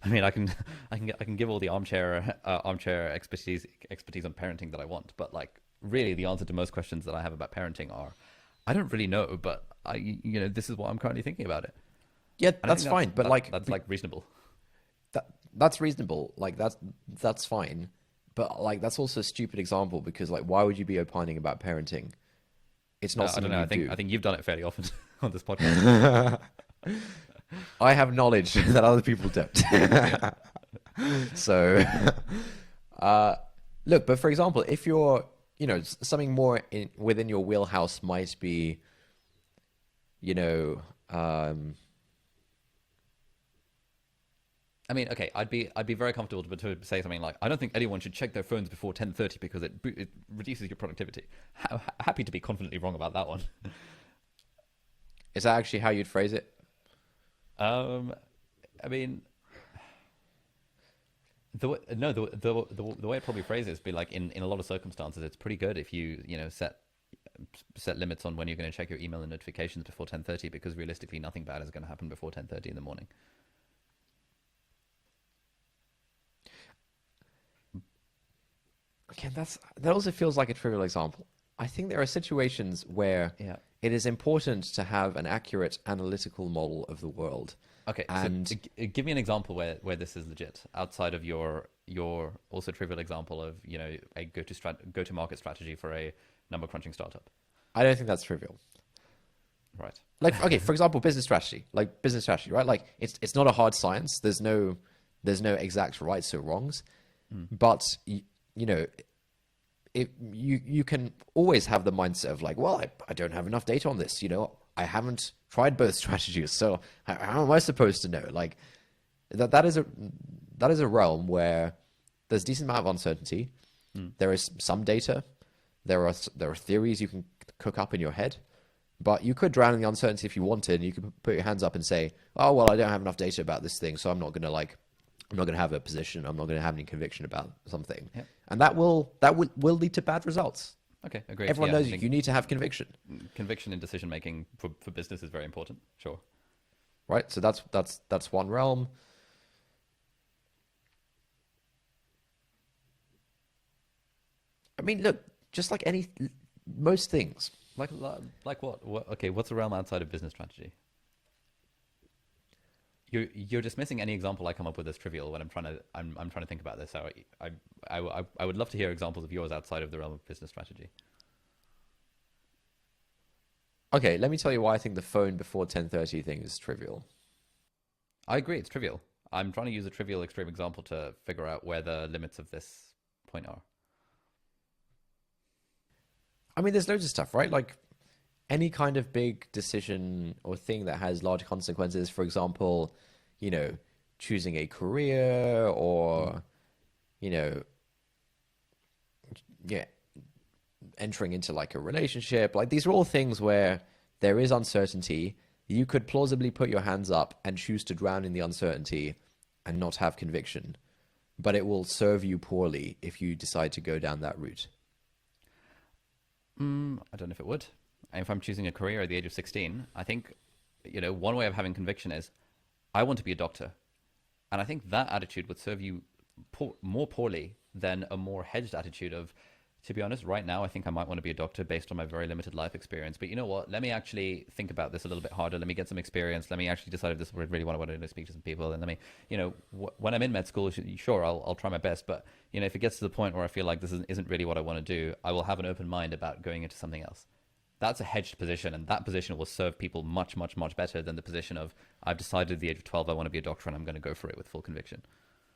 I mean, I can give all the armchair expertise on parenting that I want, but like really the answer to most questions that I have about parenting are, I don't really know, but this is what I'm currently thinking about it. Yeah, that's fine, but that's like reasonable. That's reasonable. Like that's fine, but like that's also a stupid example because like why would you be opining about parenting? It's not something I don't know. you do. I think you've done it fairly often on this podcast. I have knowledge that other people don't. So, look, but for example, if you're, something more within your wheelhouse might be, I mean, okay, I'd be very comfortable to say something like, I don't think anyone should check their phones before 10:30 because it reduces your productivity. Happy to be confidently wrong about that one. Is that actually how you'd phrase it? I mean, the way I'd probably phrase it is be like in a lot of circumstances, it's pretty good if you set limits on when you're going to check your email and notifications before 10:30 because realistically nothing bad is going to happen before 10:30 in the morning. Okay, that also feels like a trivial example. I think there are situations where it is important to have an accurate analytical model of the world. Okay, and so give me an example where this is legit outside of your also trivial example of a go-to market strategy for a number crunching startup. I don't think that's trivial. Right. Like, okay, for example, business strategy, right? Like it's not a hard science. There's no exact rights or wrongs, but you can always have the mindset of like, well, I don't have enough data on this. I haven't tried both strategies, so how am I supposed to know? Like that is a realm where there's a decent amount of uncertainty. There is some data. There are theories you can cook up in your head, but you could drown in the uncertainty if you wanted. And you could put your hands up and say, oh well, I don't have enough data about this thing, so I'm not going to have a position. I'm not going to have any conviction about something. Yep. And that will lead to bad results. Okay, agreed. Everyone knows you need to have conviction. Conviction in decision making for business is very important. Sure. Right. So that's one realm. I mean, look, just like most things. Like what? Okay, what's a realm outside of business strategy? You're dismissing any example I come up with as trivial when I'm trying to think about this. So I would love to hear examples of yours outside of the realm of business strategy. Okay, let me tell you why I think the phone before 10:30 thing is trivial. I agree, it's trivial. I'm trying to use a trivial extreme example to figure out where the limits of this point are. I mean, there's loads of stuff, right? Like, any kind of big decision or thing that has large consequences, for example, you know, choosing a career or, you know, yeah, entering into like a relationship, like these are all things where there is uncertainty. You could plausibly put your hands up and choose to drown in the uncertainty and not have conviction, but it will serve you poorly if you decide to go down that route. I don't know if it would. If I'm choosing a career at the age of 16, I think, you know, one way of having conviction is I want to be a doctor. And I think that attitude would serve you more poorly than a more hedged attitude of, to be honest, right now, I think I might want to be a doctor based on my very limited life experience. But you know what? Let me actually think about this a little bit harder. Let me get some experience. Let me actually decide if this is really what I want to do, speak to some people. And let me, you know, when I'm in med school, sure, I'll try my best. But, you know, if it gets to the point where I feel like this isn't really what I want to do, I will have an open mind about going into something else. That's a hedged position, and that position will serve people much, much, much better than the position of I've decided at the age of 12 I want to be a doctor and I'm going to go for it with full conviction.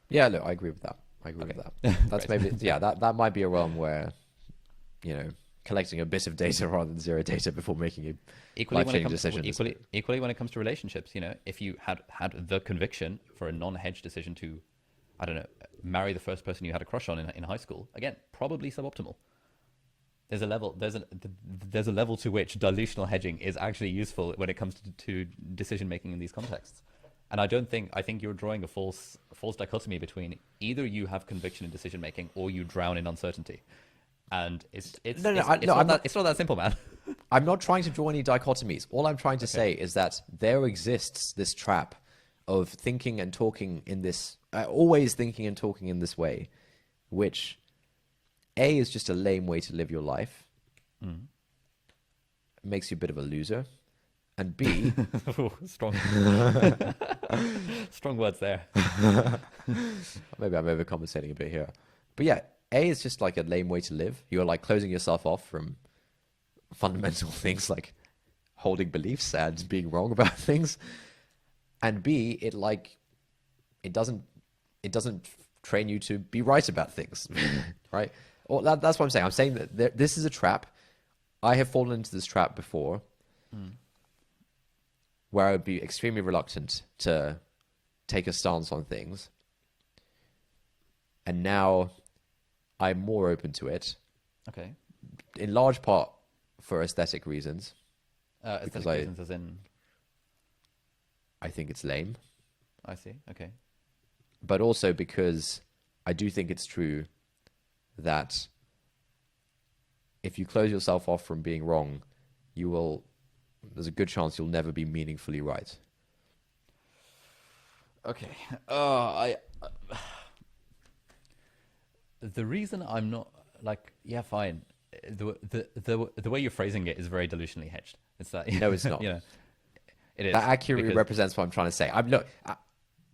Yeah, look, I agree with that. With that. That's maybe, yeah, that might be a realm where, you know, collecting a bit of data rather than zero data before making a life-changing decision. Equally, when it comes to relationships, you know, if you had the conviction for a non-hedged decision to, I don't know, marry the first person you had a crush on in high school, again, probably suboptimal. There's a level to which dilutional hedging is actually useful when it comes to decision making in these contexts. And I think you're drawing a false dichotomy between either you have conviction in decision making or you drown in uncertainty. And it's not that simple, man. I'm not trying to draw any dichotomies. All I'm trying to say is that there exists this trap of thinking and talking in this, always thinking and talking in this way, which A, is just a lame way to live your life. It makes you a bit of a loser. And B... strong words there. Maybe I'm overcompensating a bit here. But yeah, A, is just like a lame way to live. You're like closing yourself off from fundamental things like holding beliefs and being wrong about things. And B, it doesn't train you to be right about things, right? Well, that's what I'm saying. I'm saying that this is a trap. I have fallen into this trap before, where I would be extremely reluctant to take a stance on things. And now I'm more open to it. Okay. In large part for aesthetic reasons. Aesthetic reasons as in? I think it's lame. I see. Okay. But also because I do think it's true that if you close yourself off from being wrong, there's a good chance you'll never be meaningfully right. Okay. The reason I'm not fine. The way you're phrasing it is very delusionally hedged. It's that no, it's not. You know, it is. That accurately represents what I'm trying to say.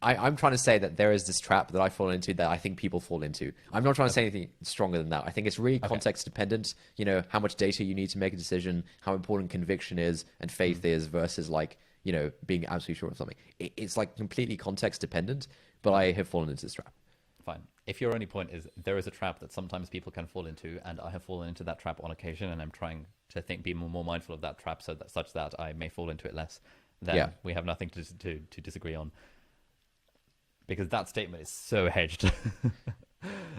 I'm trying to say that there is this trap that I fall into that I think people fall into. I'm not trying to say anything stronger than that. I think it's really context dependent. You know, how much data you need to make a decision, how important conviction is and faith is versus being absolutely sure of something. It's like completely context dependent, but I have fallen into this trap. Fine. If your only point is there is a trap that sometimes people can fall into, and I have fallen into that trap on occasion, and I'm trying to be more mindful of that trap such that I may fall into it less, then we have nothing to disagree on. Because that statement is so hedged.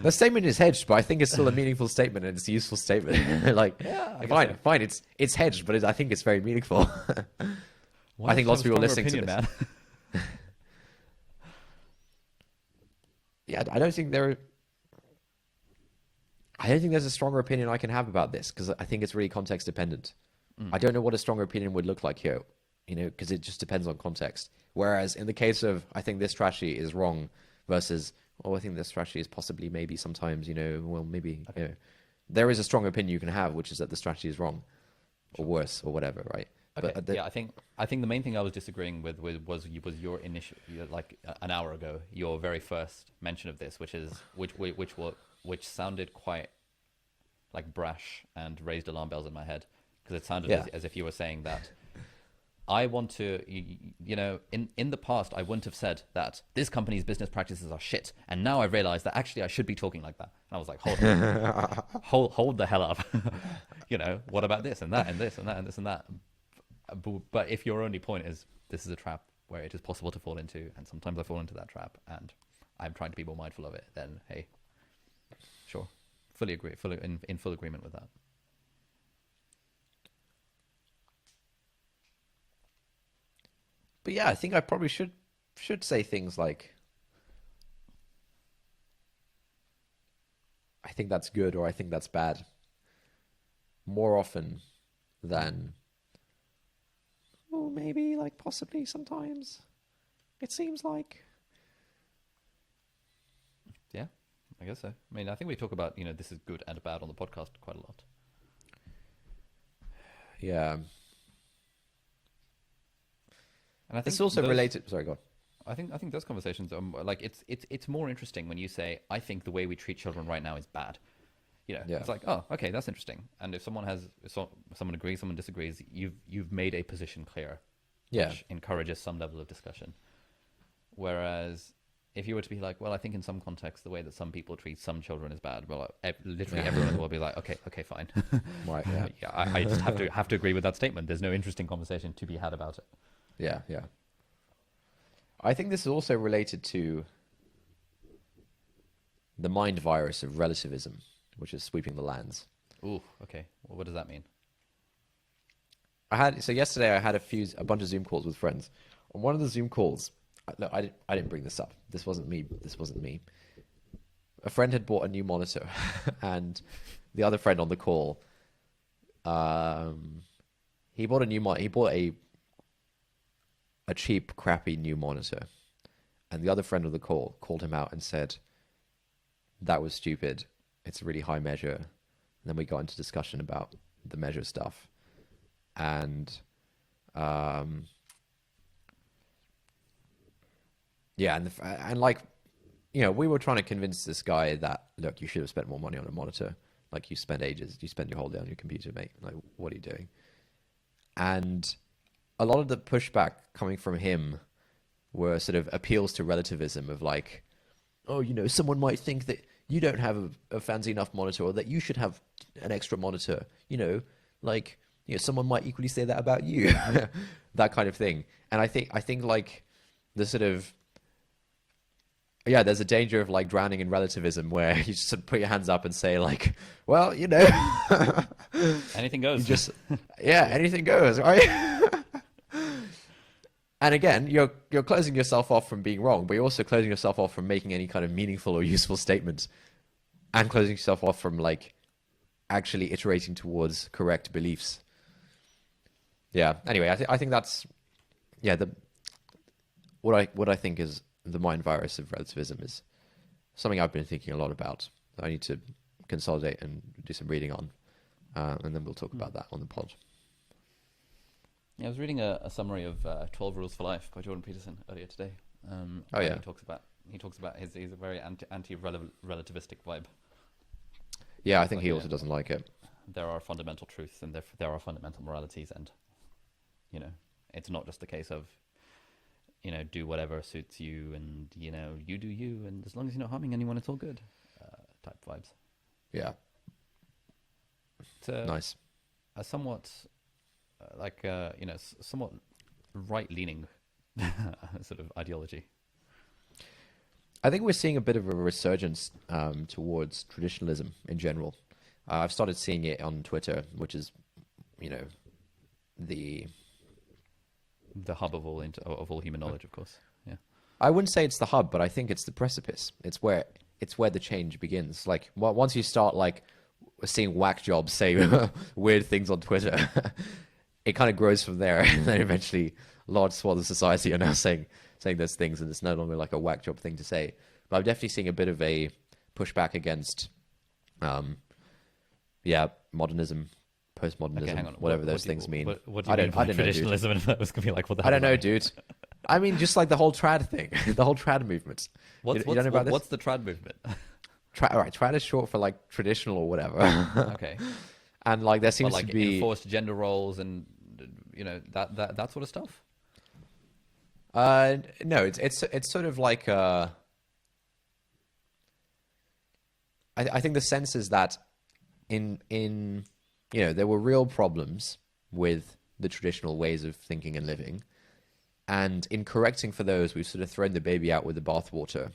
The statement is hedged, but I think it's still a meaningful statement and it's a useful statement. Fine. It's hedged, but I think it's very meaningful. I think lots of people listening to this. Man. Yeah, I don't think there's a stronger opinion I can have about this because I think it's really context dependent. I don't know what a stronger opinion would look like here, because it just depends on context. Whereas in the case of, I think this strategy is wrong versus, I think this strategy is possibly maybe sometimes, there is a strong opinion you can have, which is that the strategy is wrong or worse or whatever, right? Okay. But I think the main thing I was disagreeing with was your initial, like an hour ago, your very first mention of this, which sounded quite like brash and raised alarm bells in my head because it sounded as if you were saying that I want to, in the past, I wouldn't have said that this company's business practices are shit. And now I've realized that actually I should be talking like that. And I was like, hold the hell up. you know, what about this and that and this and that and this and that? But if your only point is this is a trap where it is possible to fall into, and sometimes I fall into that trap, and I'm trying to be more mindful of it, then hey, sure, fully agree, in full agreement with that. But yeah, I think I probably should say things like, I think that's good or I think that's bad more often than, well, maybe, like, possibly sometimes it seems like. Yeah, I guess so. I mean, I think we talk about, you know, this is good and bad on the podcast quite a lot. Yeah. And I think It's also related. Sorry, go on. I think those conversations are like it's more interesting when you say, I think the way we treat children right now is bad. You know, Yeah. it's like, oh, okay, that's interesting. And if someone agrees, someone disagrees, you've made a position clear, Yeah. which encourages some level of discussion. Whereas if you were to be like, well, I think in some contexts the way that some people treat some children is bad, well, literally everyone will be like, okay, fine. Right. Yeah. Yeah, I just have to agree with that statement. There's no interesting conversation to be had about it. Yeah. Yeah. I think this is also related to the mind virus of relativism, which is sweeping the lands. Ooh, okay. Well, what does that mean? Yesterday I had a bunch of Zoom calls with friends. On one of the Zoom calls, look, I didn't bring this up. This wasn't me. A friend had bought a new monitor, and the other friend on the call, he bought a new monitor. He bought a cheap, crappy new monitor, and the other friend on the call called him out and said, "That was stupid. It's a really high measure." And then we got into discussion about the measure stuff, and yeah, and like, you know, we were trying to convince this guy that, look, you should have spent more money on a monitor. Like, you spend your whole day on your computer, mate. Like, what are you doing? And a lot of the pushback coming from him were sort of appeals to relativism of like, oh, you know, someone might think that you don't have a fancy enough monitor, or that you should have an extra monitor. You know, like, you know, someone might equally say that about you, that kind of thing. And I think like the sort of, yeah, there's a danger of like drowning in relativism where you just sort of put your hands up and say like, well, you know, anything goes. Anything goes, right? And again, you're closing yourself off from being wrong, but you're also closing yourself off from making any kind of meaningful or useful statements, and closing yourself off from like actually iterating towards correct beliefs. Yeah. Anyway, I think that's, yeah, what I think is the mind virus of relativism is something I've been thinking a lot about. I need to consolidate and do some reading on, and then we'll talk about that on the pod. Yeah, I was reading a summary of 12 Rules for Life by Jordan Peterson earlier today. Yeah. He talks about he's a very anti-relativistic vibe. Yeah, I think he also doesn't like it. There are fundamental truths and there are fundamental moralities, and you know, it's not just the case of, you know, do whatever suits you, and you know, you do you, and as long as you're not harming anyone, it's all good. Type vibes. Yeah. Nice. A somewhat you know, somewhat right-leaning sort of ideology. I think we're seeing a bit of a resurgence towards traditionalism in general. I've started seeing it on Twitter, which is, you know, the hub of all human knowledge, of course. Yeah. I wouldn't say it's the hub, but I think it's the precipice. It's where the change begins. Like, once you start like seeing whack jobs say weird things on Twitter, it kind of grows from there, and then eventually large swaths of society are now saying those things, and it's no longer like a whack job thing to say. But I'm definitely seeing a bit of a pushback against, modernism, postmodernism, Okay, hang on. whatever those things mean. What do you mean by traditionalism? And I was gonna be like, what the hell? I don't know, dude. I mean, just like the whole trad thing, the whole trad movement. What's you don't know about this? What's the trad movement? Trad is short for like traditional or whatever. Okay. And like there seems like to be enforced gender roles and, you know, that sort of stuff. No, it's sort of like I think the sense is that in there were real problems with the traditional ways of thinking and living. And in correcting for those, we've sort of thrown the baby out with the bathwater.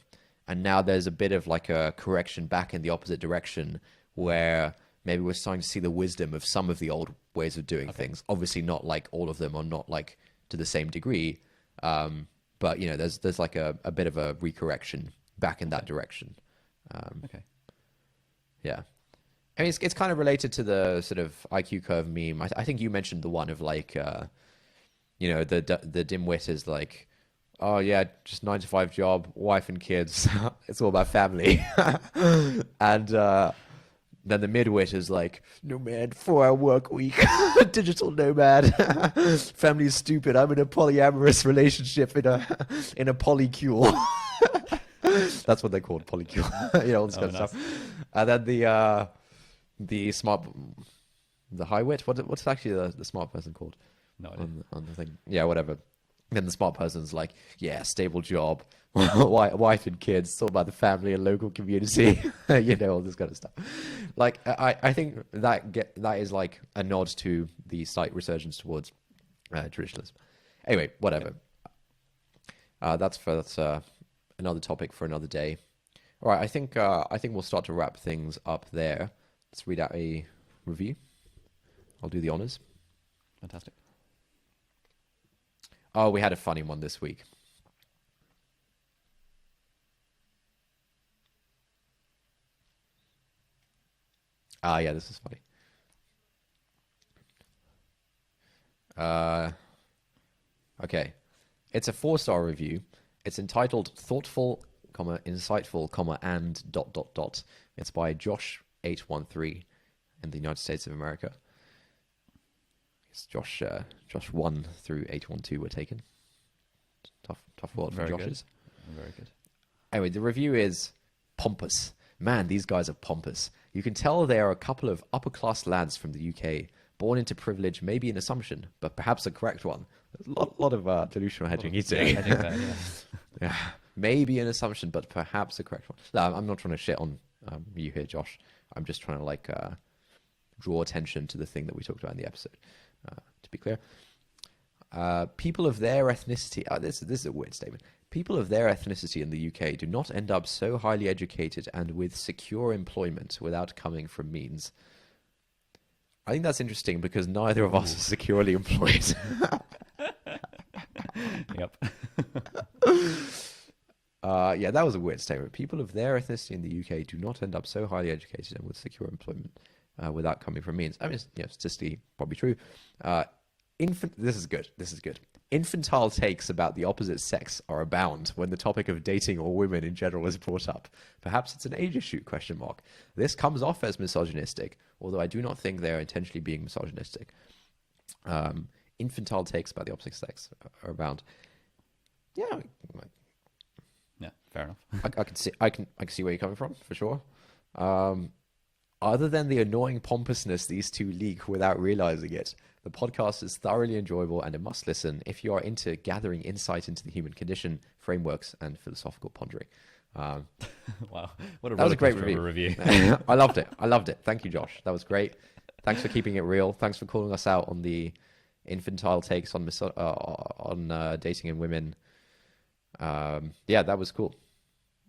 And now there's a bit of like a correction back in the opposite direction, where maybe we're starting to see the wisdom of some of the old ways of doing things. Obviously not like all of them, or not like to the same degree. But, there's like a bit of a recorrection back in that direction. Okay. Yeah. I mean, it's kind of related to the sort of IQ curve meme. I think you mentioned the one of like, the dimwit is like, oh yeah, just 9 to 5 job, wife and kids. It's all about family. And then the midwit is like, no man, 4-hour work week, digital nomad, family is stupid. I'm in a polyamorous relationship in a polycule. That's what they call it, polycule. All this kind of stuff. And then the high wit. What's actually the smart person called? No idea. On the thing. Yeah, whatever. Then the smart person's like, yeah, stable job, wife and kids, it's all about the family and local community, all this kind of stuff. Like, I think that is like a nod to the slight resurgence towards traditionalism. Anyway, whatever. That's another topic for another day. All right, I think we'll start to wrap things up there. Let's read out a review. I'll do the honors. Fantastic. Oh, we had a funny one this week. Yeah, this is funny. Okay. It's a 4-star review. It's entitled Thoughtful, Insightful, and ... It's by Josh813 in the United States of America. Josh 1 through 812 were taken. Tough world for Joshes. Very good. Anyway, the review is pompous. Man, these guys are pompous. You can tell they are a couple of upper-class lads from the UK, born into privilege, maybe an assumption, but perhaps a correct one. There's a lot of delusional hedging he's doing. Yeah. Maybe an assumption, but perhaps a correct one. No, I'm not trying to shit on you here, Josh. I'm just trying to draw attention to the thing that we talked about in the episode. To be clear, people of their ethnicity. This is a weird statement. People of their ethnicity in the UK do not end up so highly educated and with secure employment without coming from means. I think that's interesting because neither of us are securely employed. Yep. Yeah, that was a weird statement. People of their ethnicity in the UK do not end up so highly educated and with secure employment without coming from means. I mean, statistically, probably true. This is good. Infantile takes about the opposite sex are abound when the topic of dating or women in general is brought up. Perhaps it's an age issue, ? This comes off as misogynistic, although I do not think they are intentionally being misogynistic. Infantile takes about the opposite sex are abound. Yeah. Yeah, fair enough. I can see where you're coming from, for sure. Other than the annoying pompousness these two leak without realizing it, the podcast is thoroughly enjoyable and a must listen if you are into gathering insight into the human condition, frameworks, and philosophical pondering. Wow, what that was a great review. I loved it. Thank you, Josh. That was great. Thanks for keeping it real. Thanks for calling us out on the infantile takes on dating and women. Yeah, that was cool.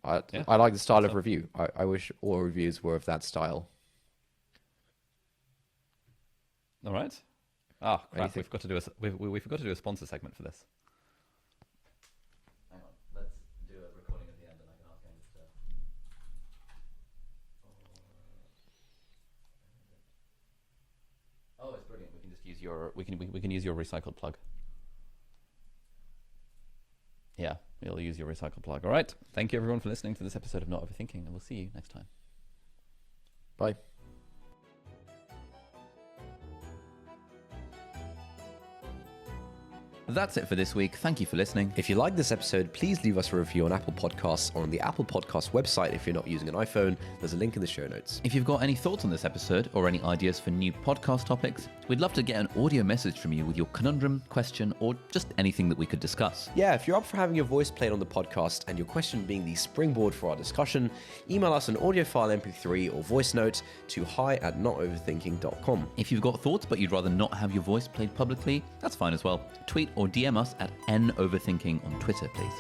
I like the style of review. I wish all reviews were of that style. All right. Crap, we forgot to do a sponsor segment for this. Hang on, let's do a recording at the end and I can ask Angus to... Oh, it's brilliant. We can just use we can use your recycled plug. Yeah, we'll use your recycled plug. All right. Thank you everyone for listening to this episode of Not Overthinking, and we'll see you next time. Bye. That's it for this week. Thank you for listening. If you like this episode, please leave us a review on Apple Podcasts or on the Apple Podcasts website if you're not using an iPhone. There's a link in the show notes. If you've got any thoughts on this episode or any ideas for new podcast topics, we'd love to get an audio message from you with your conundrum, question, or just anything that we could discuss. Yeah, if you're up for having your voice played on the podcast and your question being the springboard for our discussion, email us an audio file MP3 or voice note to hi@notoverthinking.com. If you've got thoughts but you'd rather not have your voice played publicly, that's fine as well. Tweet or DM us at NOverthinking on Twitter, please.